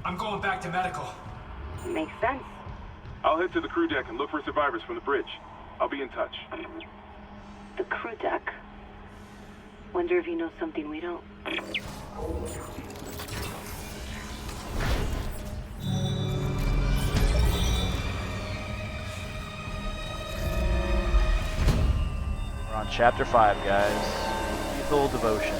I'm going back to medical. Makes sense. I'll head to the crew deck and look for survivors from the bridge. I'll be in touch. The crew deck. Wonder if he knows something we don't. We're on chapter 5, guys. Lethal Devotion.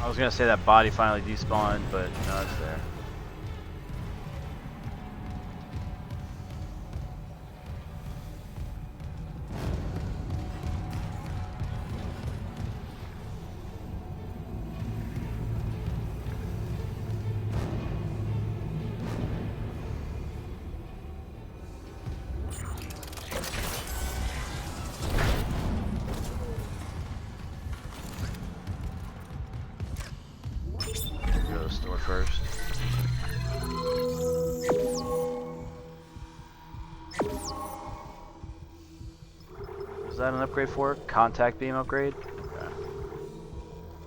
I was gonna say that body finally despawned, but no, it's there. Go to the store first. Is that an upgrade for it? Contact beam upgrade? Okay.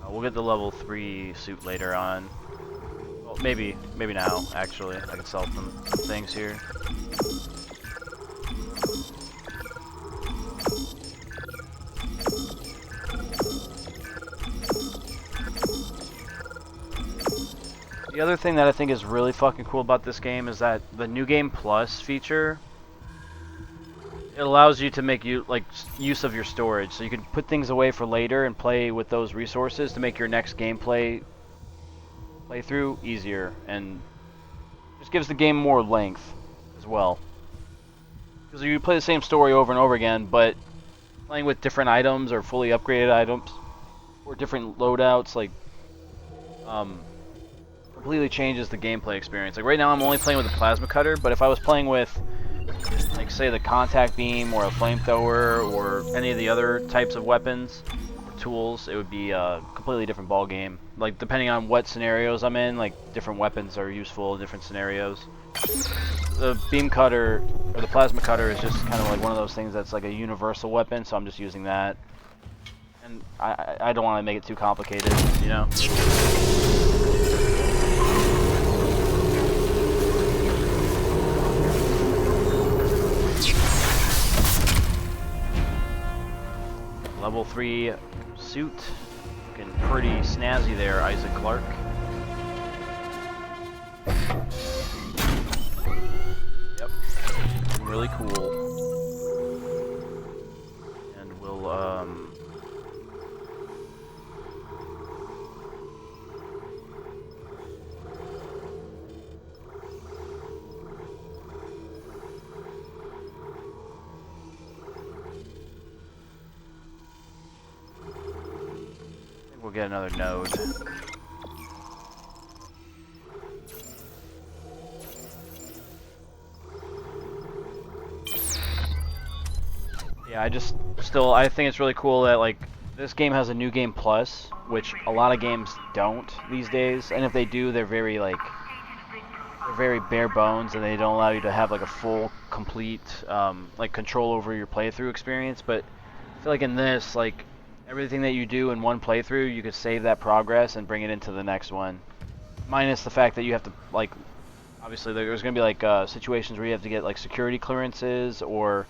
We'll get the level 3 suit later on. Well, maybe now, actually. I can sell some things here. The other thing that I think is really fucking cool about this game is that the New Game Plus feature, it allows you to make use of your storage, so you can put things away for later and play with those resources to make your next gameplay playthrough easier, and just gives the game more length as well. Because you play the same story over and over again, but playing with different items or fully upgraded items or different loadouts, like completely changes the gameplay experience. Like right now I'm only playing with a plasma cutter, but if I was playing with, like, say, the contact beam or a flamethrower or any of the other types of weapons or tools, it would be a completely different ball game. Like, depending on what scenarios I'm in, like, different weapons are useful in different scenarios. The beam cutter, or the plasma cutter, is just kind of like one of those things that's like a universal weapon, so I'm just using that. And I don't want to make it too complicated, you know? Level 3 suit. Looking pretty snazzy there, Isaac Clarke. Yep. Really cool. And we'll, we'll get another node. Yeah, I think it's really cool that, like, this game has a new game plus, which a lot of games don't these days, and if they do, they're very bare bones, and they don't allow you to have, like, a full, complete, like, control over your playthrough experience. But I feel like in this, like, everything that you do in one playthrough, you could save that progress and bring it into the next one. Minus the fact that you have to, like, obviously there's going to be, like, situations where you have to get, like, security clearances or,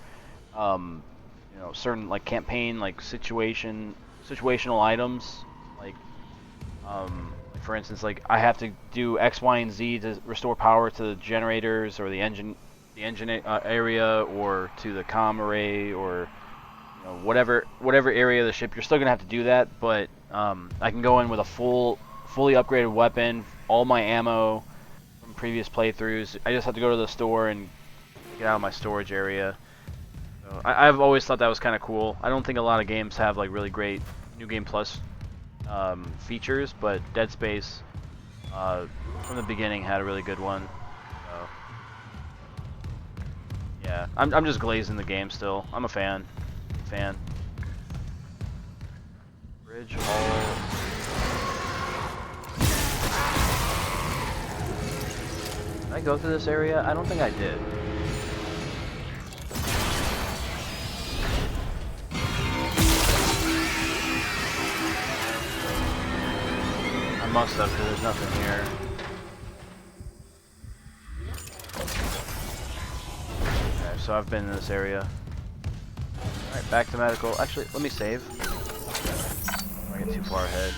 you know, certain, like, campaign, like, situational items. Like, for instance, like, I have to do X, Y, and Z to restore power to the generators or the engine area, or to the comm array, or whatever area of the ship. You're still gonna have to do that, but I can go in with a fully upgraded weapon, all my ammo from previous playthroughs. I just have to go to the store and get out of my storage area. So I've always thought that was kind of cool. I don't think a lot of games have, like, really great New Game Plus features, but Dead Space from the beginning had a really good one. So yeah, I'm just glazing the game still. I'm a fan. Bridge hall. Did I go through this area? I don't think I did. I must have, because there's nothing here. Okay, so I've been in this area. Alright, back to medical. Actually, let me save. Before I get too far ahead.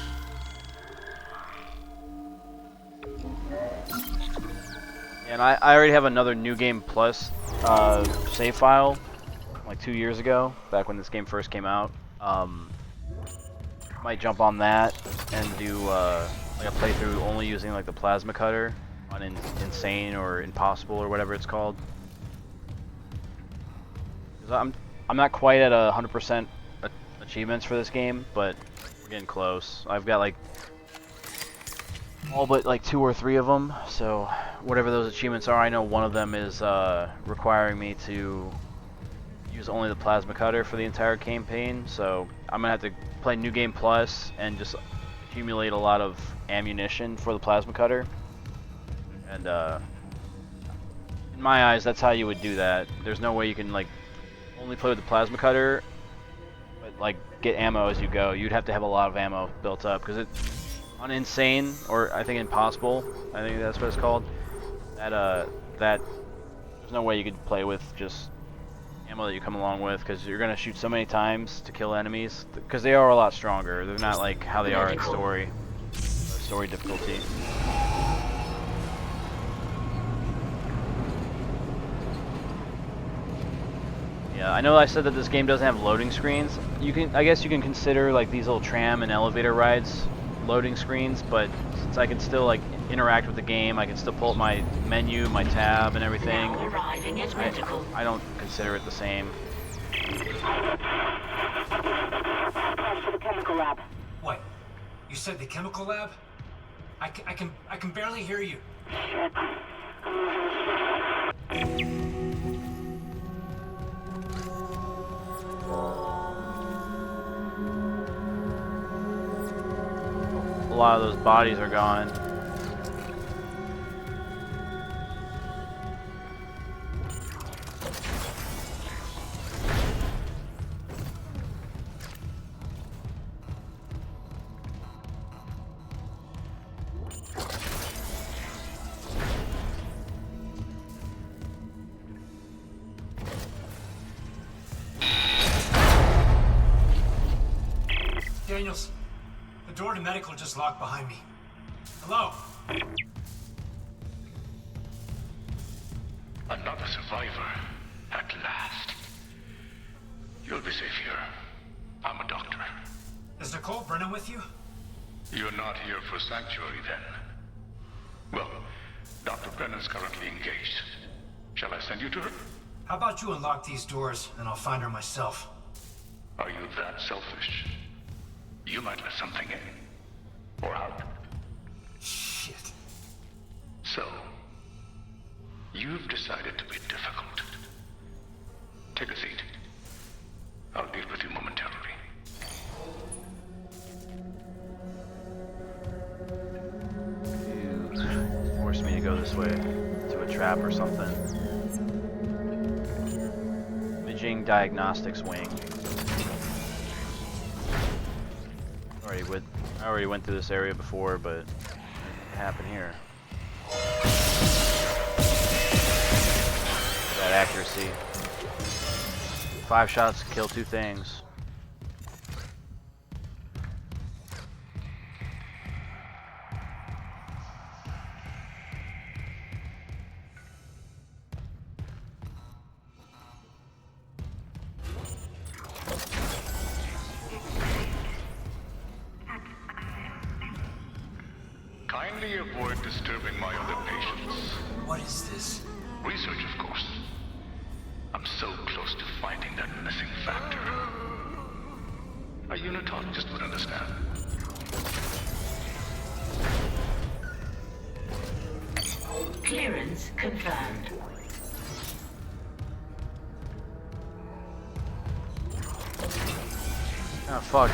And I already have another New Game Plus save file, like 2 years ago, back when this game first came out. Might jump on that and do like a playthrough only using, like, the plasma cutter on Insane or Impossible or whatever it's called. 'Cause I'm not quite at 100% achievements for this game, but we're getting close. I've got, like, all but, like, 2 or 3 of them, so whatever those achievements are, I know one of them is requiring me to use only the plasma cutter for the entire campaign, so I'm gonna have to play New Game Plus and just accumulate a lot of ammunition for the plasma cutter. And in my eyes, that's how you would do that. There's no way you can, like, only play with the plasma cutter, but, like, get ammo as you go. You'd have to have a lot of ammo built up, because it's on Insane, or I think Impossible, I think that's what it's called. That there's no way you could play with just ammo that you come along with, because you're gonna shoot so many times to kill enemies, because they are a lot stronger. They're not like how they are in story difficulty. Yeah, I know I said that this game doesn't have loading screens. I guess you can consider, like, these little tram and elevator rides loading screens, but since I can still, like, interact with the game, I can still pull up my menu, my tab, and everything. I don't consider it the same. To the chemical lab. What? You said the chemical lab? I can barely hear you. Shit. A lot of those bodies are gone. Daniels. The door to medical just locked behind me. Hello? Another survivor. At last. You'll be safe here. I'm a doctor. Is Nicole Brennan with you? You're not here for sanctuary, then? Well, Dr. Brennan's currently engaged. Shall I send you to her? How about you unlock these doors, and I'll find her myself? Are you that selfish? You might let something in. Or out. Shit. So, you've decided to be difficult. Take a seat. I'll deal with you momentarily. You forced me to go this way. To a trap or something. Imaging Diagnostics Wing. I already went through this area before, but what happened here? That accuracy. 5 shots kill 2 things. Kindly avoid disturbing my other patients. What is this? Research, of course. I'm so close to finding that missing factor. A unitologist would understand. Clearance confirmed. Oh, fuck.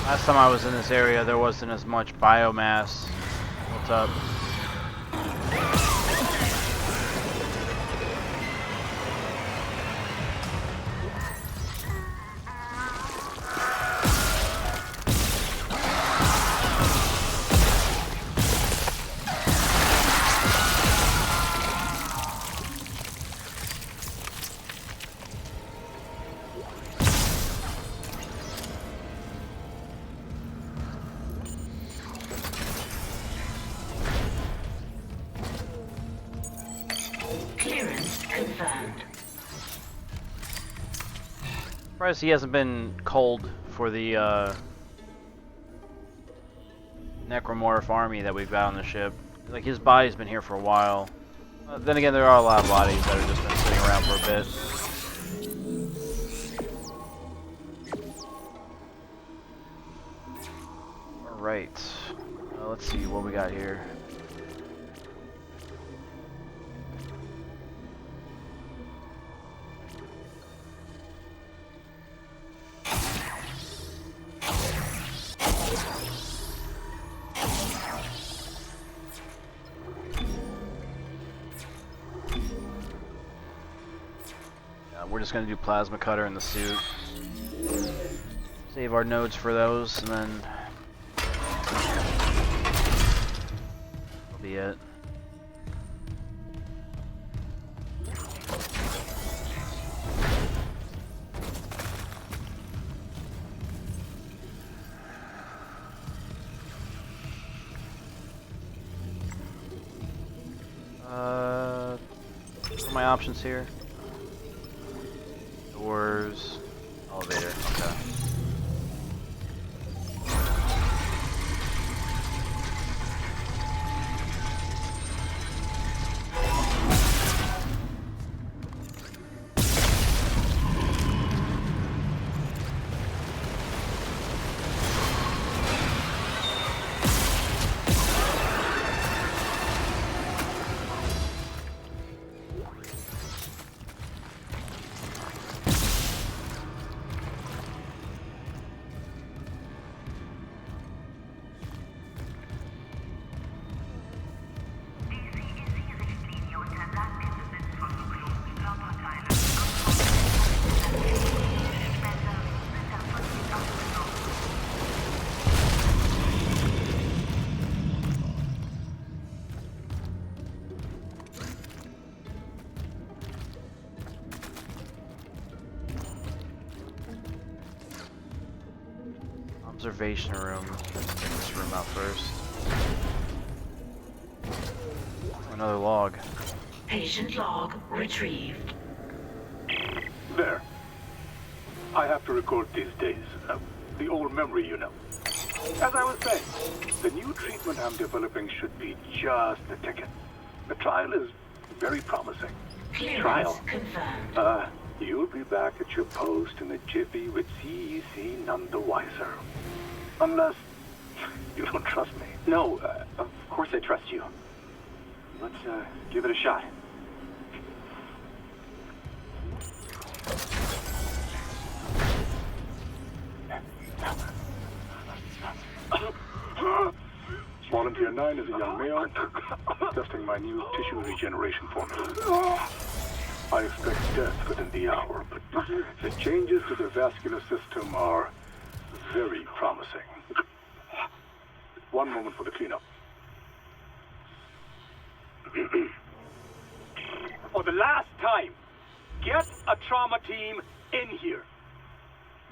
Last time I was in this area, there wasn't as much biomass built up. Surprised he hasn't been cold for the necromorph army that we've got on the ship. Like, his body's been here for a while. Then again, there are a lot of bodies that have just been sitting around for a bit. Alright. Let's see what we got here. We're just going to do plasma cutter in the suit. Save our nodes for those, and then that'll be it. What are my options here? Doors, elevator, okay. Observation room. Check this room out first. Another log. Patient log retrieved. There. I have to record these days. The old memory, you know. As I was saying, the new treatment I'm developing should be just the ticket. The trial is very promising. Clearance Trial? confirmed. You'll be back at your post in a jiffy with CEC none the wiser. Unless you don't trust me. No, of course I trust you. Let's, give it a shot. Volunteer 9 is a young male, testing my new tissue regeneration formula. I expect death within the hour, but the changes to the vascular system are very promising. One moment for the cleanup. For the last time, get a trauma team in here.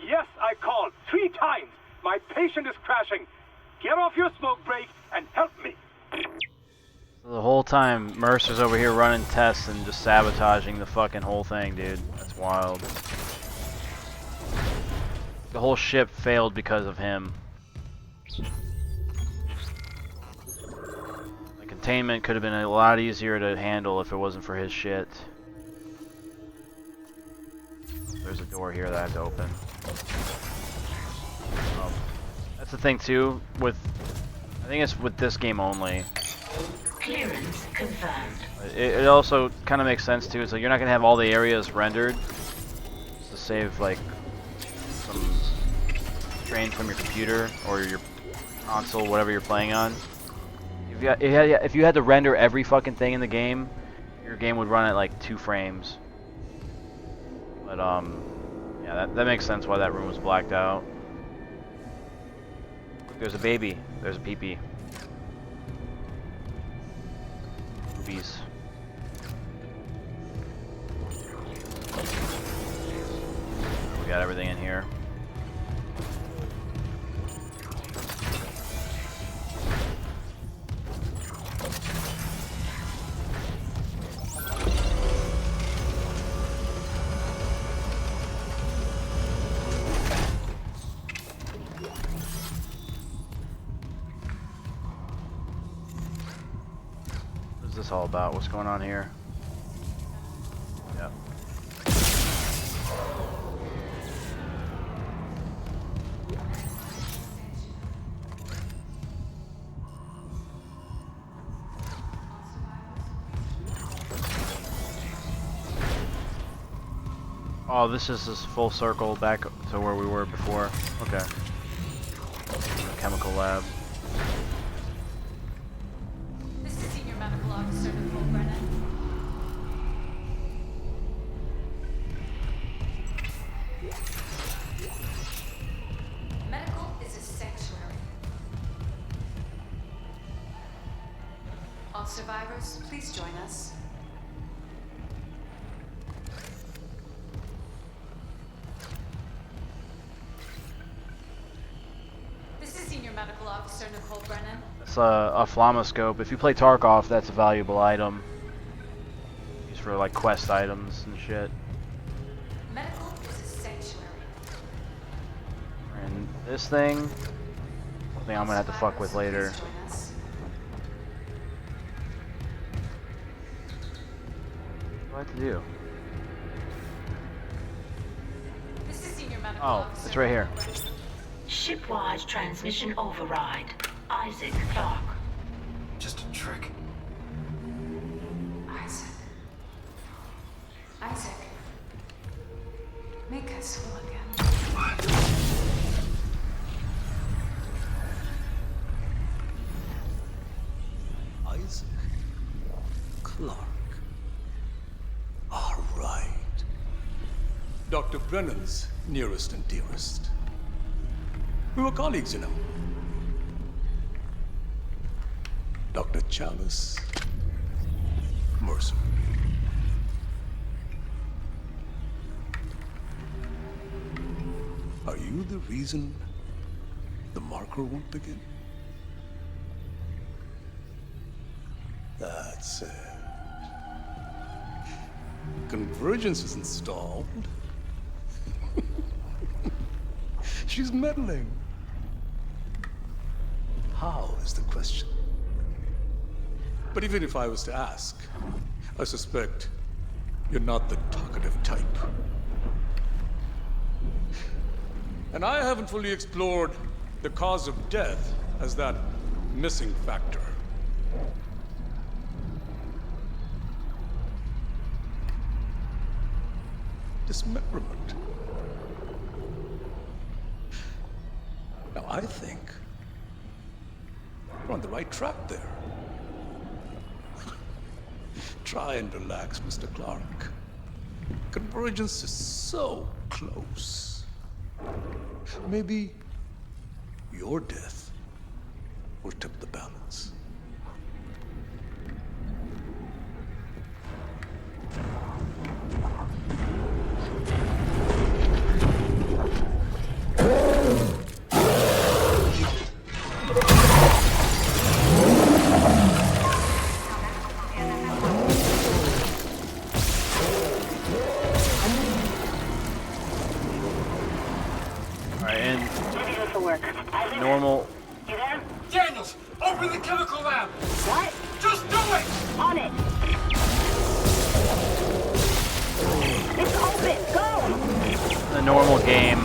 Yes, I called 3 times. My patient is crashing. Get off your smoke break and help me. So the whole time, Mercer's over here running tests and just sabotaging the fucking whole thing, dude. That's wild. The whole ship failed because of him. The containment could have been a lot easier to handle if it wasn't for his shit. There's a door here that I have to open. Oh. That's the thing too, with... I think it's with this game only. Clearance confirmed. It also kind of makes sense too, so you're not going to have all the areas rendered. Just to save like some strain from your computer or your console, whatever you're playing on. If you had to render every fucking thing in the game, your game would run at like 2 frames. But yeah, that makes sense why that room was blacked out. Look, there's a baby. There's a peepee. Boobies. We got everything in here. What's this all about? What's going on here? Yep. Oh, this is this full circle back to where we were before. Okay. Chemical lab. This is Senior Medical Officer Nicole Brennan. Medical is a sanctuary. All survivors, please join us. Medical Officer Nicole Brennan. It's a flammoscope. If you play Tarkov, that's a valuable item. Used for like quest items and shit. Medical is a sanctuary. And this thing, something I'm gonna have to fuck with later. What do I have to do? This is Senior Medical Officer. It's right here. Shipwide transmission override. Isaac Clark. Just a trick. Isaac. Isaac. Make us whole again. What? Isaac Clark. All right. Dr. Brennan's nearest and dearest. We were colleagues, you know. Dr. Chalice. Mercer. Are you the reason the marker won't begin. That's it. Convergence is installed. She's meddling. How is the question? But even if I was to ask, I suspect you're not the talkative type. And I haven't fully explored the cause of death as that missing factor. Dismemberment. Now, I think we're on the right track there. Try and relax, Mr. Clark. Convergence is so close. Maybe your death will tip the balance. Normal. You there? Daniels, open the chemical lab! What? Just do it! On it! It's open! Go! The normal game,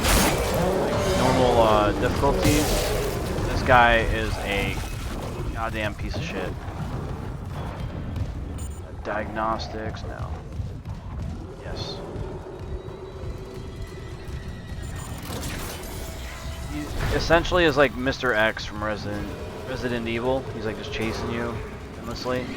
normal difficulties, this guy is a goddamn piece of shit. Diagnostics now. Yes. He essentially is like Mr. X from Resident Evil. He's like just chasing you endlessly. And,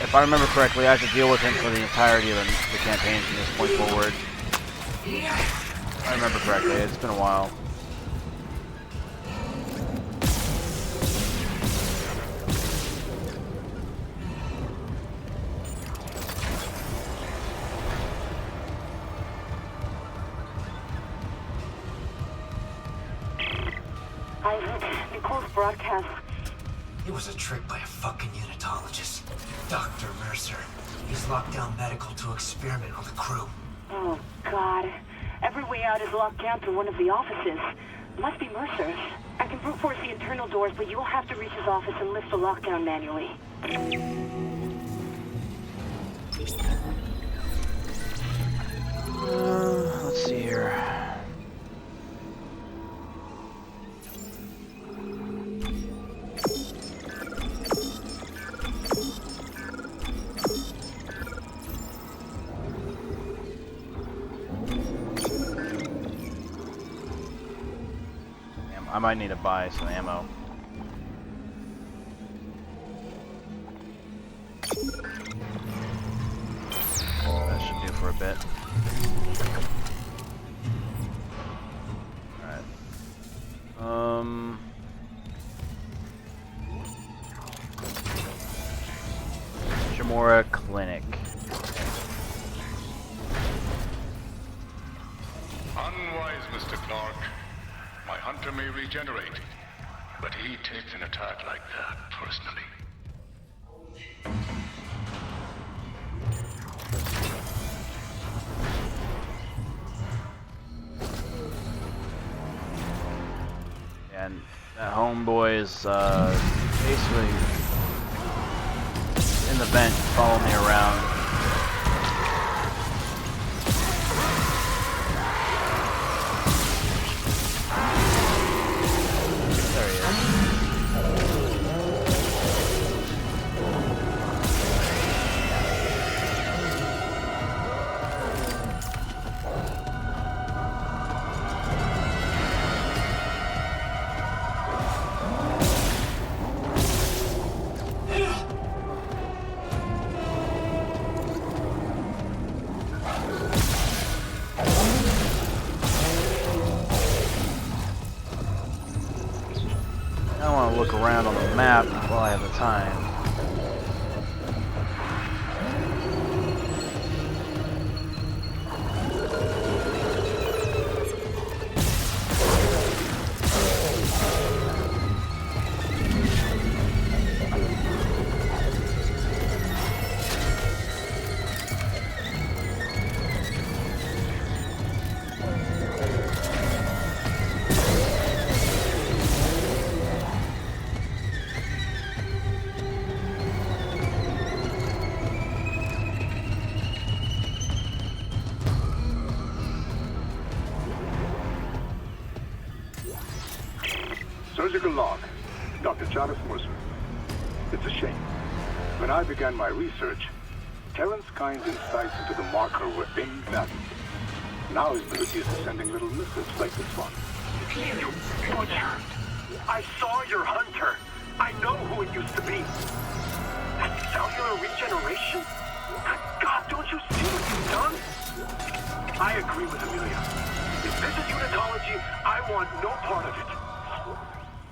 if I remember correctly, I have to deal with him for the entirety of the campaign from this point forward. If I remember correctly, it's been a while. Nicole's broadcast. It was a trick by a fucking unitologist. Dr. Mercer. He's locked down medical to experiment on the crew. Oh, God. Every way out is locked down through one of the offices. Must be Mercer's. I can brute force the internal doors, but you'll have to reach his office and lift the lockdown manually. Let's see here. I might need to buy some ammo. That should do for a bit. Alright. Shimura Clinic. Unwise, Mr. Clark. My hunter may regenerate, but he takes an attack like that personally. And that homeboy is basically in the vent following me around. Look around on the map while I have the time. Surgical log. Dr. Charles Mercer. It's a shame. When I began my research, Terrence Kyne's insights into the marker were invaluable. Now his Meridius is sending little missives like this one. Clearance confirmed. I saw your hunter. I know who it used to be. That cellular regeneration? God, don't you see what you've done? I agree with Amelia. If this is unitology, I want no part of it.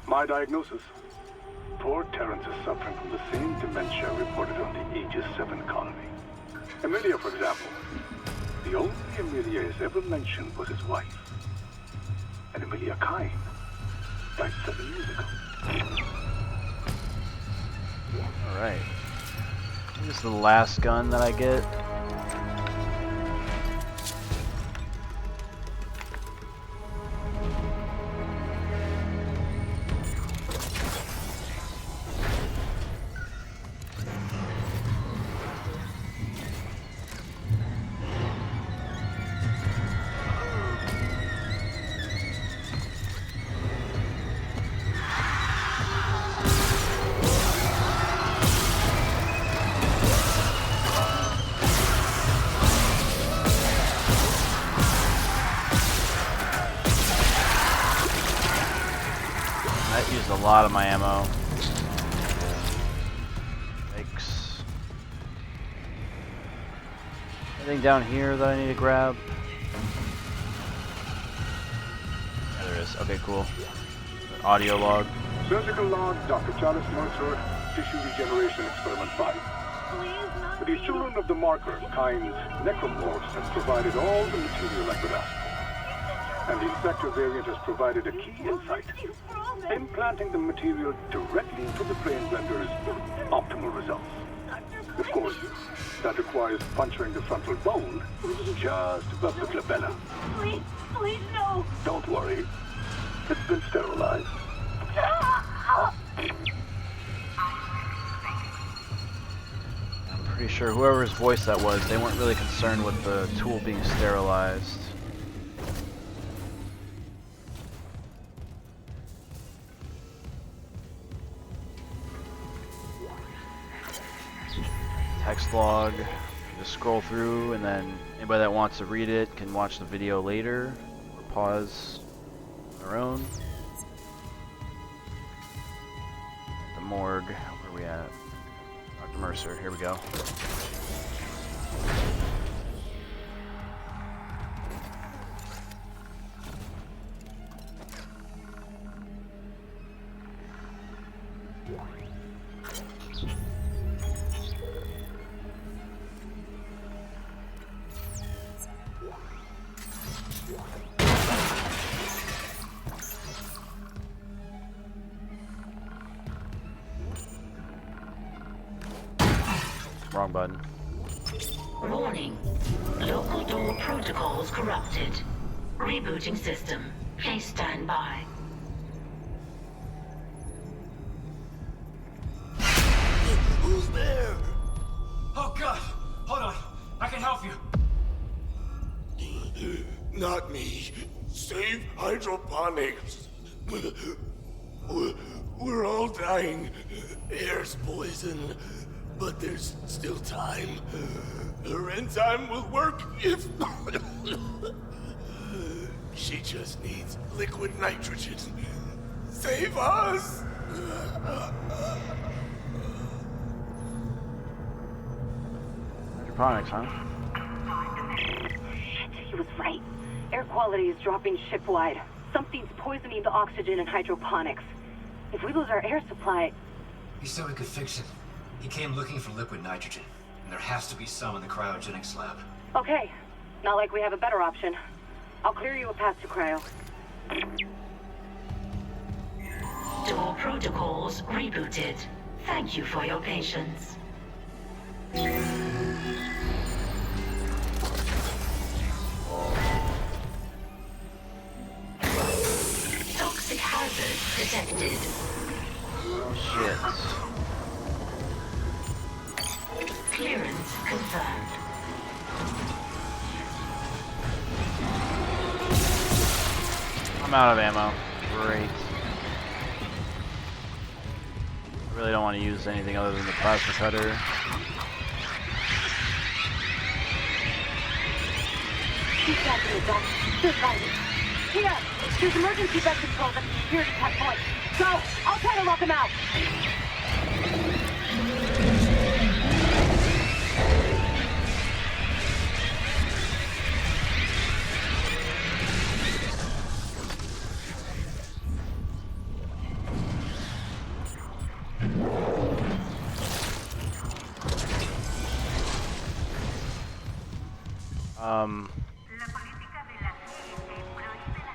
My diagnosis. Poor Terrence is suffering from the same dementia reported on the Aegis 7 colony. Amelia, for example. The only Amelia has ever mentioned was his wife. And Amelia Kyne died 7 years ago. Alright. This is the last gun that I get. That used a lot of my ammo. Yikes. Anything down here that I need to grab? Yeah, there is. Okay, cool. Audio log. Surgical log, Dr. Charles Mercer, tissue regeneration experiment 5. The children of the marker, Kyne's necromorphs, have provided all the material I could ask for. And the infector variant has provided a key insight. Implanting the material directly into the brain renders optimal results. Of course, that requires puncturing the frontal bone just above the glabella. Please, please, no! Don't worry. It's been sterilized. I'm pretty sure whoever's voice that was, they weren't really concerned with the tool being sterilized. Text log, just scroll through, and then anybody that wants to read it can watch the video later or pause on their own. The morgue, where are we at? Dr. Mercer, here we go. Wrong button. Warning. Local door protocols corrupted. Rebooting system. Please stand by. Who's there? Oh God! Hold on. I can help you. Not me. Save hydroponics. We're all dying. Air's poison. But there's still time. Her enzyme will work if... She just needs liquid nitrogen. Save us! Hydroponics, huh? He was right. Air quality is dropping ship-wide. Something's poisoning the oxygen in hydroponics. If we lose our air supply... He said we could fix it. He came looking for liquid nitrogen, and there has to be some in the cryogenics lab. Okay. Not like we have a better option. I'll clear you a path to cryo. Door protocols rebooted. Thank you for your patience. Toxic hazard detected. Shit. Clearance confirmed. I'm out of ammo. Great. really don't want to use anything other than the plasma cutter. Keep catching it, Doc. Just find it. Here, there's emergency vent controls at the security checkpoint. Go! I'll try to lock him out.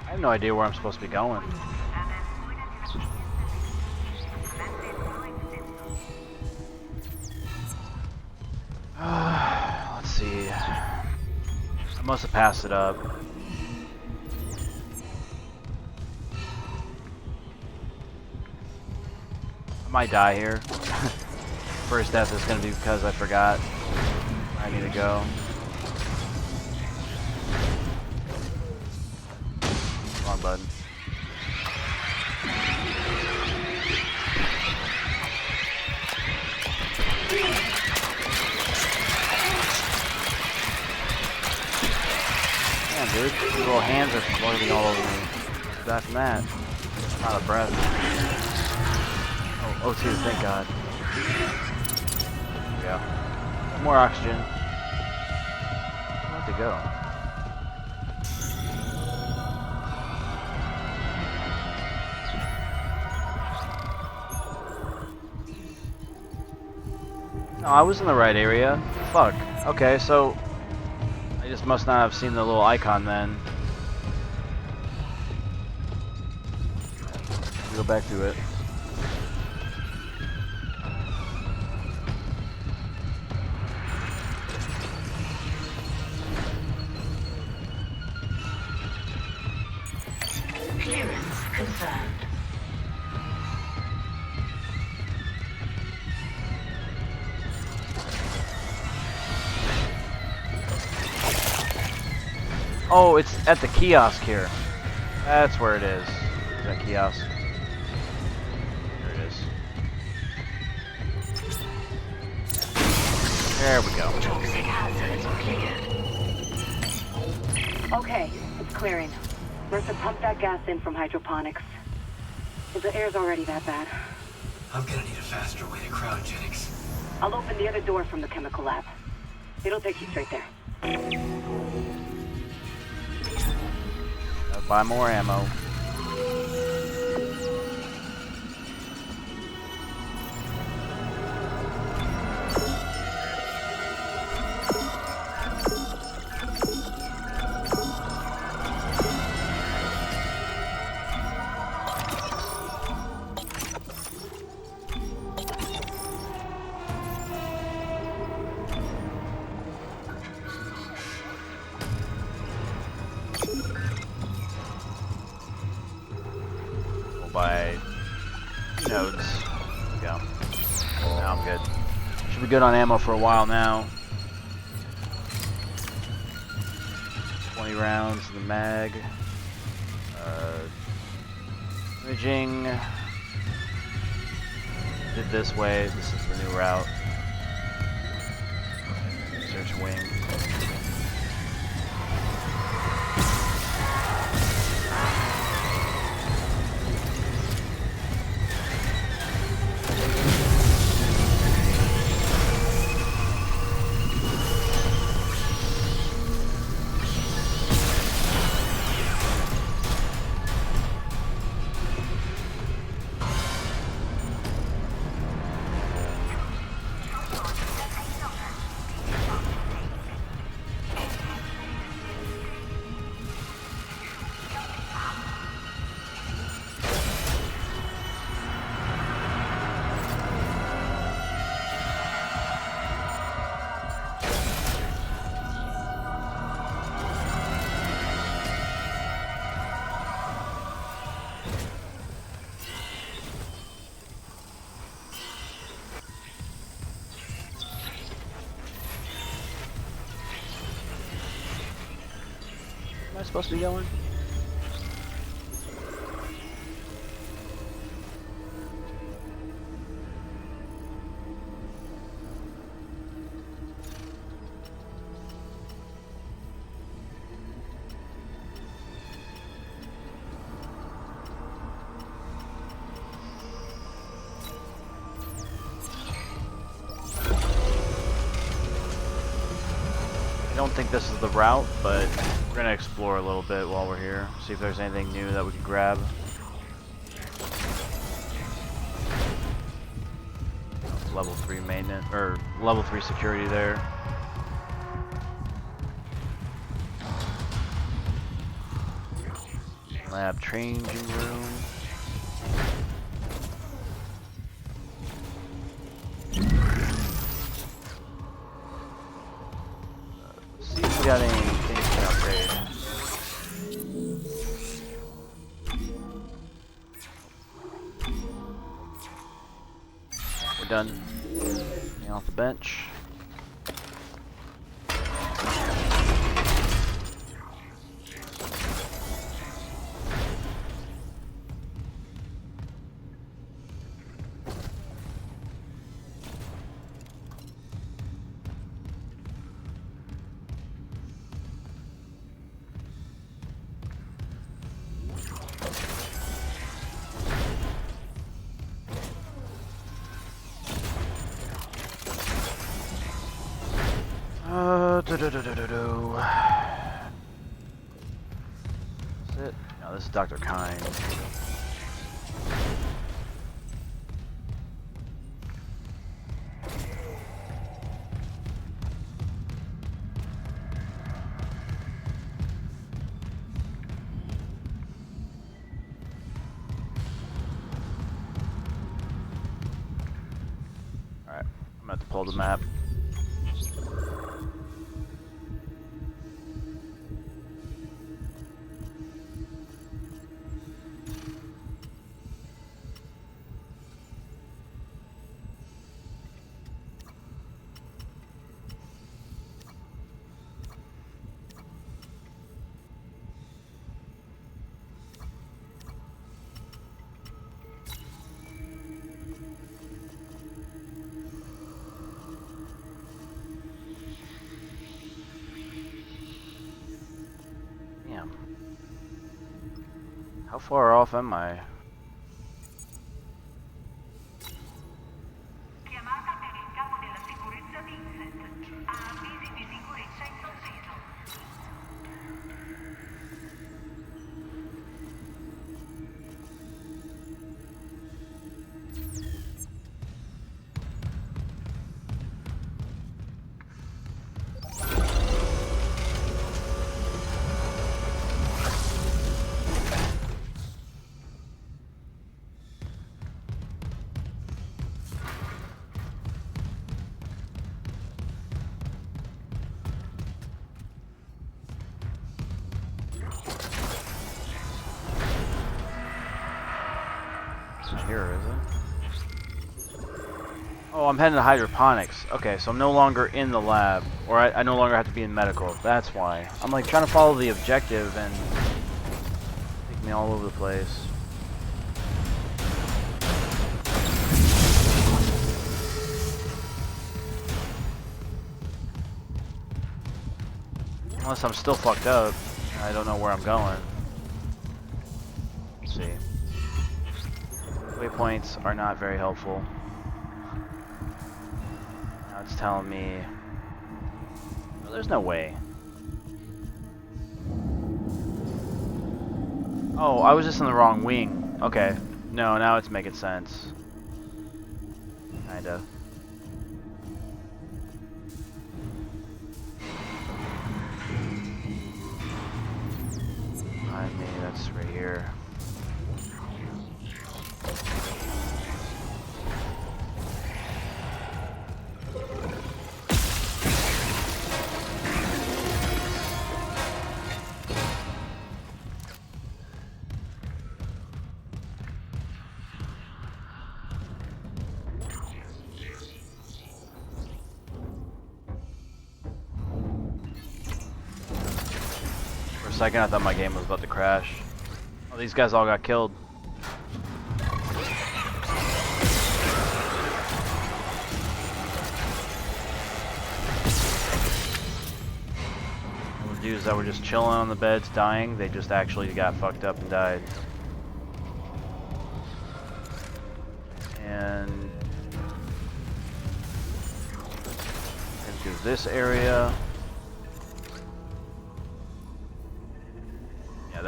I have no idea where I'm supposed to be going. Let's see. I must have passed it up. I might die here. First death is going to be because I forgot where I need to go. Wrong button. Damn, dude. These little hands are floating all over me. Back from that. I'm out of breath. Oh, O2, thank God. There we go. More oxygen. Where'd they go? No, I was in the right area. Fuck. Okay, so I just must not have seen the little icon then. Go back to it. Clearance confirmed. Oh, it's at the kiosk here. That's where it is. That kiosk. There it is. There we go. Toxic hazard cleared. Okay, it's clearing. Mercer, pump that gas in from hydroponics. If the air's already that bad. I'm gonna need a faster way to cryogenics. I'll open the other door from the chemical lab. It'll take you straight there. Gotta buy more ammo. By nodes. There we go. Now I'm good. Should be good on ammo for a while now. 20 rounds in the mag. Imaging. Did this way. This is the new route. Search wing. Am I supposed to be going? don't think this is the route, but we're gonna explore a little bit while we're here. See if there's anything new that we can grab. Level 3 maintenance, or level 3 security there. Lab changing room. See if we got anything we can upgrade. We're done. Getting off the bench. That's it. No, this is Dr. Kind. Alright, I'm gonna have to pull the map. How far off am I? Here, is it? Oh, I'm heading to hydroponics. Okay, so I'm no longer in the lab, or I no longer have to be in medical. That's why. I'm like trying to follow the objective and take me all over the place. Unless I'm still fucked up. I don't know where I'm going. Let's see. Waypoints are not very helpful. Now it's telling me... Oh, there's no way. Oh, I was just in the wrong wing. Okay. No, now it's making sense. Kinda. Behind me, that's right here. For a second I thought my game was about to crash. Oh, these guys all got killed. The dudes that were just chilling on the beds dying, they just actually got fucked up and died. And into this area.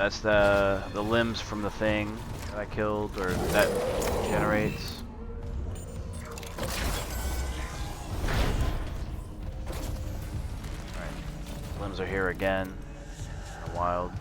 that's the limbs from the thing that I killed, or that generates. Alright, limbs are here again. Wild.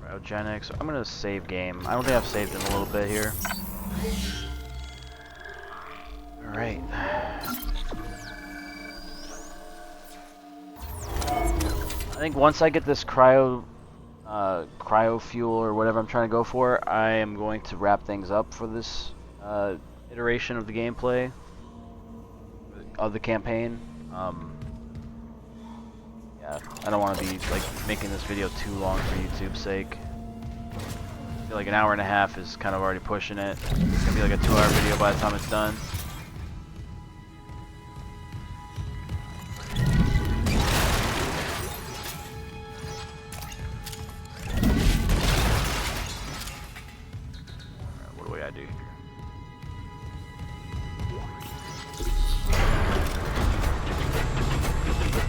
Cryogenics. I'm gonna save game. I don't think I've saved in a little bit here. Alright. I think once I get this cryo fuel or whatever I'm trying to go for, I am going to wrap things up for this iteration of the gameplay of the campaign. Yeah, I don't want to be like making this video too long for YouTube's sake. I feel like an hour and a half is kind of already pushing it. It's gonna be like a 2-hour video by the time it's done. Alright, what do we gotta do here?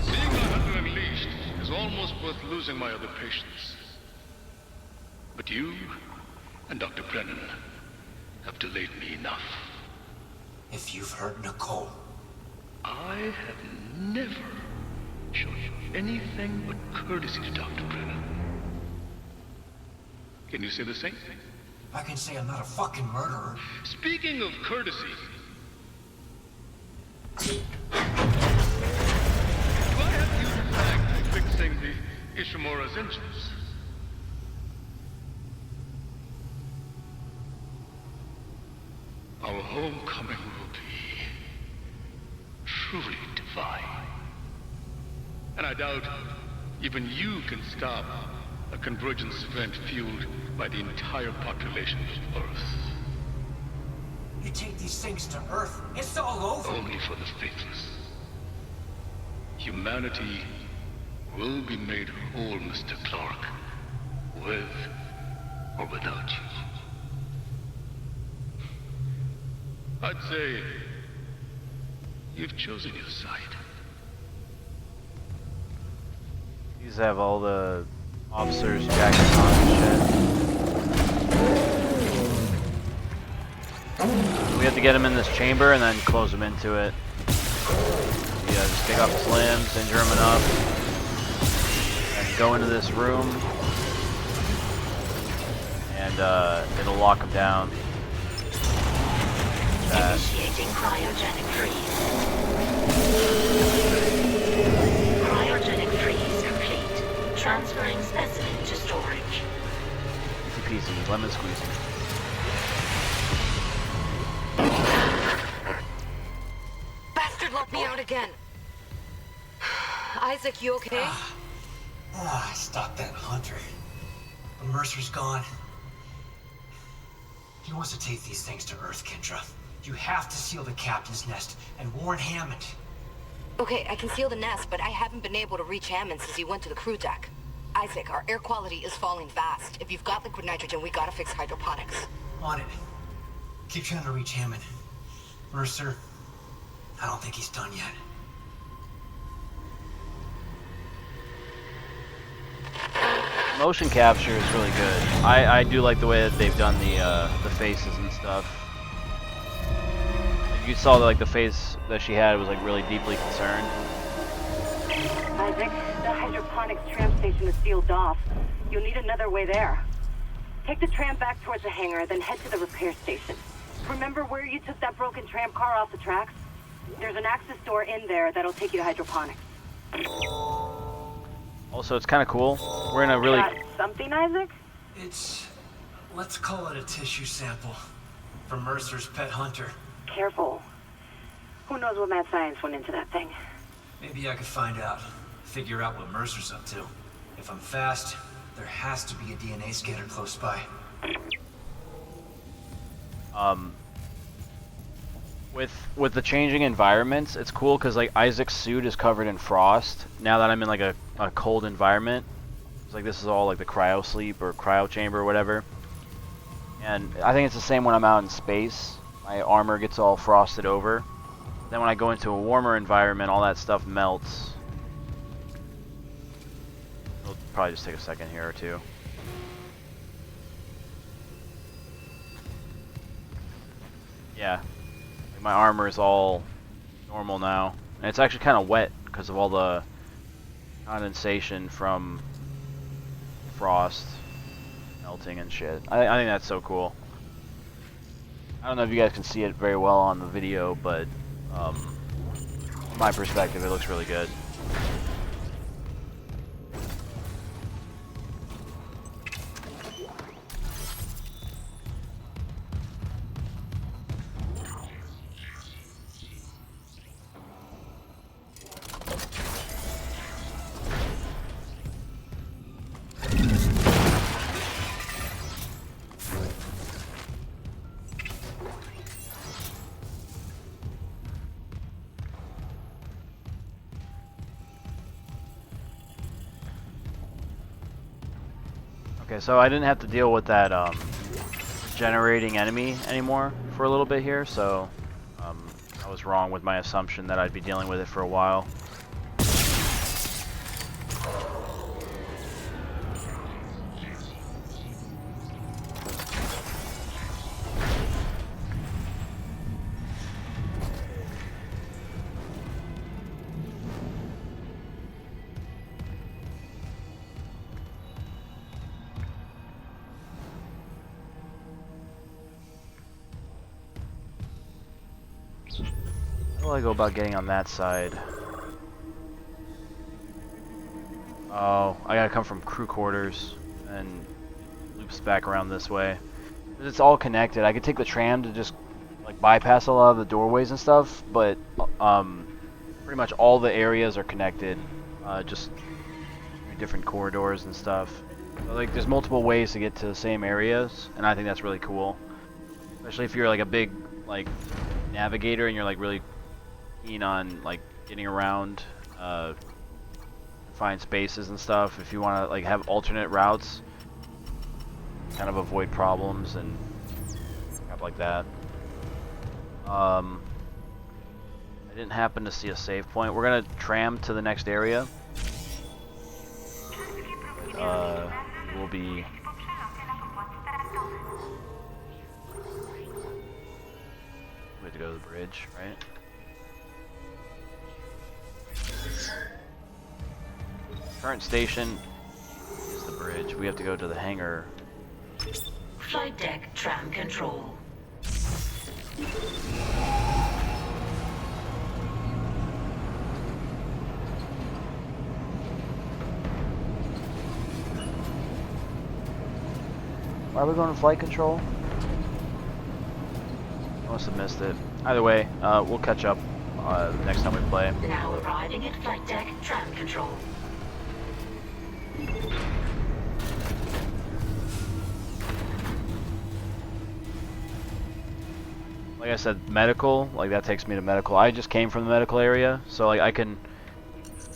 Seeing my hunter unleashed is almost worth losing my other patients. But you and Dr. Brennan have delayed me enough. If you've hurt Nicole, I have never shown you anything but courtesy to Dr. Brennan. Can you say the same? I can say I'm not a fucking murderer. Speaking of courtesy, do I have you to thank for fixing the Ishimura's engines? Our homecoming will be truly divine. And I doubt even you can stop a convergence event fueled by the entire population of Earth. You take these things to Earth, it's all over. Only for the faithless. Humanity will be made whole, Mr. Clark, with or without you. I'd say you've chosen your side. These have all the officers jackets on and shit. We have to get him in this chamber and then close him into it. Yeah, just take off his limbs, injure him enough, and go into this room, and it'll lock him down. Initiating cryogenic freeze. Cryogenic freeze complete. Transferring specimen to storage. Easy peasy, lemon squeezy. Bastard locked me out again. Isaac, you okay? I stopped that hunter. But Mercer's gone. He wants to take these things to Earth, Kendra. You have to seal the captain's nest and warn Hammond. Okay, I can seal the nest, but I haven't been able to reach Hammond since he went to the crew deck. Isaac, our air quality is falling fast. If you've got liquid nitrogen, we gotta fix hydroponics. On it. Keep trying to reach Hammond. Mercer, I don't think he's done yet. Motion capture is really good. I do like the way that they've done the faces and stuff. You saw that, like, the face that she had was like really deeply concerned. Isaac, the hydroponics tram station is sealed off. You'll need another way there. Take the tram back towards the hangar, then head to the repair station. Remember where you took that broken tram car off the tracks? There's an access door in there that'll take you to hydroponics. Also, it's kind of cool. We're in a really... Got something, Isaac? It's... let's call it a tissue sample. From Mercer's pet hunter. Careful. Who knows what mad science went into that thing? Maybe I could find out. Figure out what Mercer's up to. If I'm fast, there has to be a DNA scanner close by. With the changing environments, it's cool because like Isaac's suit is covered in frost. Now that I'm in like a cold environment, it's like this is all like the cryo sleep or cryo chamber or whatever. And I think it's the same when I'm out in space. My armor gets all frosted over. Then when I go into a warmer environment, all that stuff melts. It'll probably just take a second here or two. Yeah. My armor is all normal now, and it's actually kind of wet because of all the condensation from frost melting and shit. I think that's so cool. I don't know if you guys can see it very well on the video, but from my perspective, it looks really good. Okay, so I didn't have to deal with that generating enemy anymore for a little bit here, so I was wrong with my assumption that I'd be dealing with it for a while. How do I go about getting on that side? Oh, I gotta come from crew quarters and loops back around this way. It's all connected. I could take the tram to just like bypass a lot of the doorways and stuff, but pretty much all the areas are connected, just through different corridors and stuff. So, like, there's multiple ways to get to the same areas, and I think that's really cool. Especially if you're like a big like navigator and you're like really keen on like getting around, find spaces and stuff. If you want to like have alternate routes, kind of avoid problems and crap like that. I didn't happen to see a save point. We're gonna tram to the next area. We'll be. We have to go to the bridge, right? Current station is the bridge. We have to go to the hangar. Flight deck tram control. Why are we going to flight control? I must have missed it. Either way, we'll catch up the next time we play. Now arriving at flight deck tram control. Like I said, medical, like that takes me to medical. I just came from the medical area, so like I can,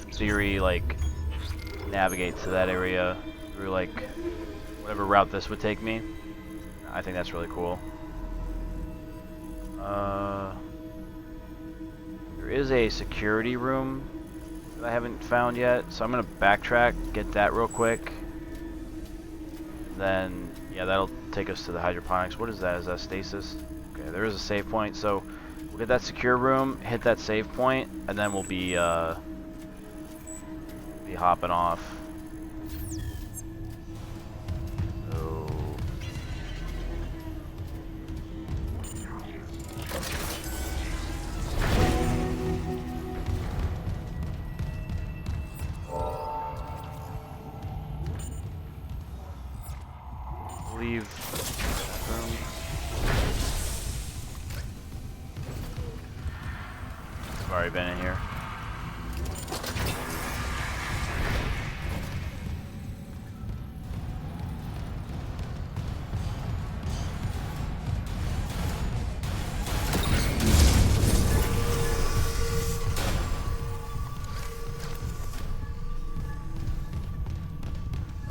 in theory, like navigate to that area through like whatever route this would take me. I think that's really cool. There is a security room that I haven't found yet, so I'm gonna backtrack, get that real quick. Then, yeah, that'll take us to the hydroponics. What is that? Is that stasis? Okay, there is a save point, so we'll get that secure room, hit that save point, and then we'll be hopping off. Leave that room. I've already been in here.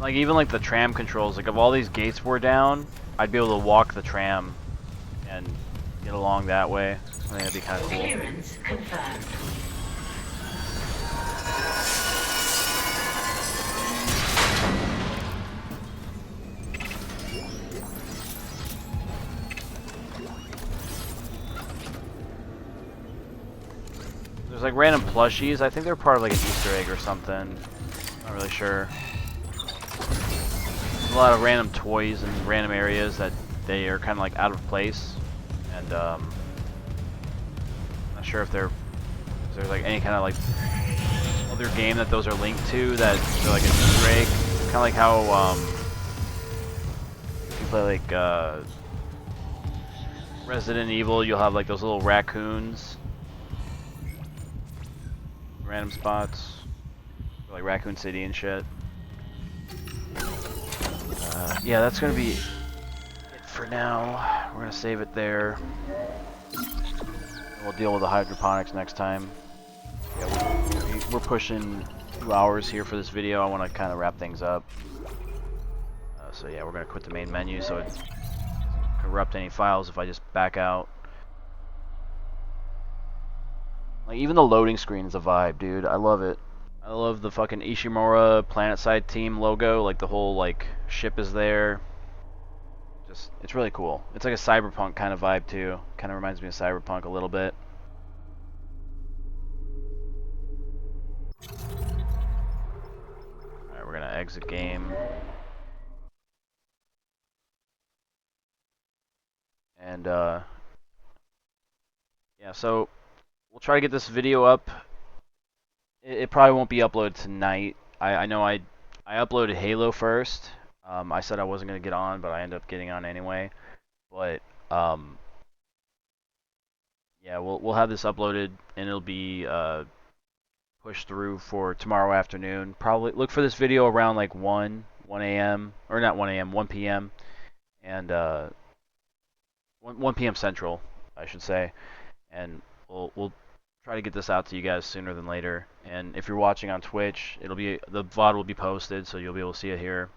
Like even like the tram controls, like if all these gates were down, I'd be able to walk the tram and get along that way. I think that'd be kind of cool. Clearance confirmed. There's like random plushies. I think they're part of like an Easter egg or something. Not really sure. There's a lot of random toys in random areas that they are kind of like out of place, and not sure if there's like any kind of like other game that those are linked to that they're like an Easter egg. Kind of like how if you play like Resident Evil, you'll have like those little raccoons. Random spots, like Raccoon City and shit. Yeah, that's gonna be it for now. We're gonna save it there. We'll deal with the hydroponics next time. Yeah, we're pushing 2 hours here for this video. I want to kind of wrap things up. So yeah, we're gonna quit the main menu so it doesn't corrupt any files if I just back out. Like, even the loading screen is a vibe, dude. I love it. I love the fucking Ishimura Planetside Team logo. Like, the whole, like, ship is there. Just, it's really cool. It's like a cyberpunk kind of vibe, too. Kind of reminds me of cyberpunk a little bit. Alright, we're gonna exit game. And, yeah, so we'll try to get this video up. It probably won't be uploaded tonight. I know I uploaded Halo first. I said I wasn't going to get on, but I ended up getting on anyway. But, yeah, we'll have this uploaded, and it'll be pushed through for tomorrow afternoon. Probably look for this video around like 1 a.m. Or not 1 a.m., 1 p.m. And 1 p.m. Central, I should say. And we'll try to get this out to you guys sooner than later. And if you're watching on Twitch, the VOD will be posted, so you'll be able to see it here.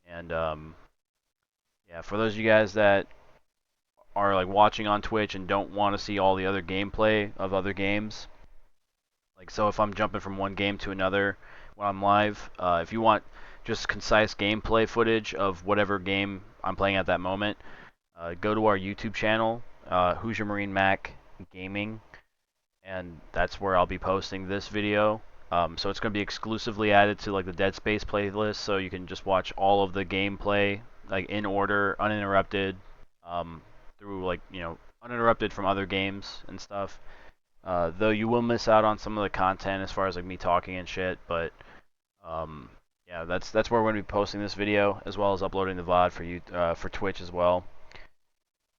And yeah, for those of you guys that are like watching on Twitch and don't want to see all the other gameplay of other games, like so if I'm jumping from one game to another when I'm live, if you want just concise gameplay footage of whatever game I'm playing at that moment, go to our YouTube channel, Who's Your Marine Mac Gaming, and that's where I'll be posting this video. So it's going to be exclusively added to like the Dead Space playlist, so you can just watch all of the gameplay like in order, uninterrupted, through like, you know, uninterrupted from other games and stuff. Though you will miss out on some of the content as far as like me talking and shit, but yeah, that's where we're going to be posting this video, as well as uploading the VOD for you for Twitch as well.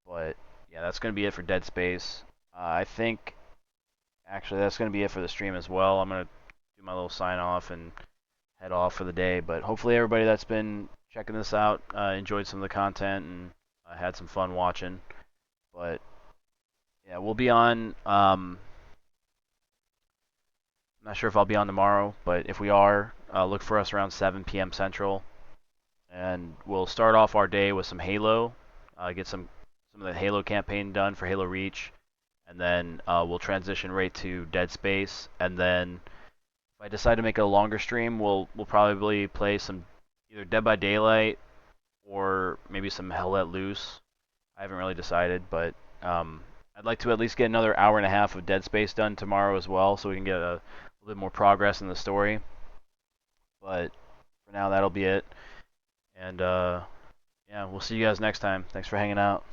But yeah, that's going to be it for Dead Space. I think actually that's going to be it for the stream as well. I'm going to do my little sign off and head off for the day, but hopefully everybody that's been checking this out enjoyed some of the content and had some fun watching. But yeah, we'll be on. I'm not sure if I'll be on tomorrow, but if we are, look for us around 7 p.m. Central, and we'll start off our day with some Halo, get some of the Halo campaign done for Halo Reach, and then we'll transition right to Dead Space, and then if I decide to make it a longer stream, we'll probably play some either Dead by Daylight or maybe some Hell Let Loose. I haven't really decided, but I'd like to at least get another hour and a half of Dead Space done tomorrow as well, so we can get a little bit more progress in the story. But for now, that'll be it. And yeah, we'll see you guys next time. Thanks for hanging out.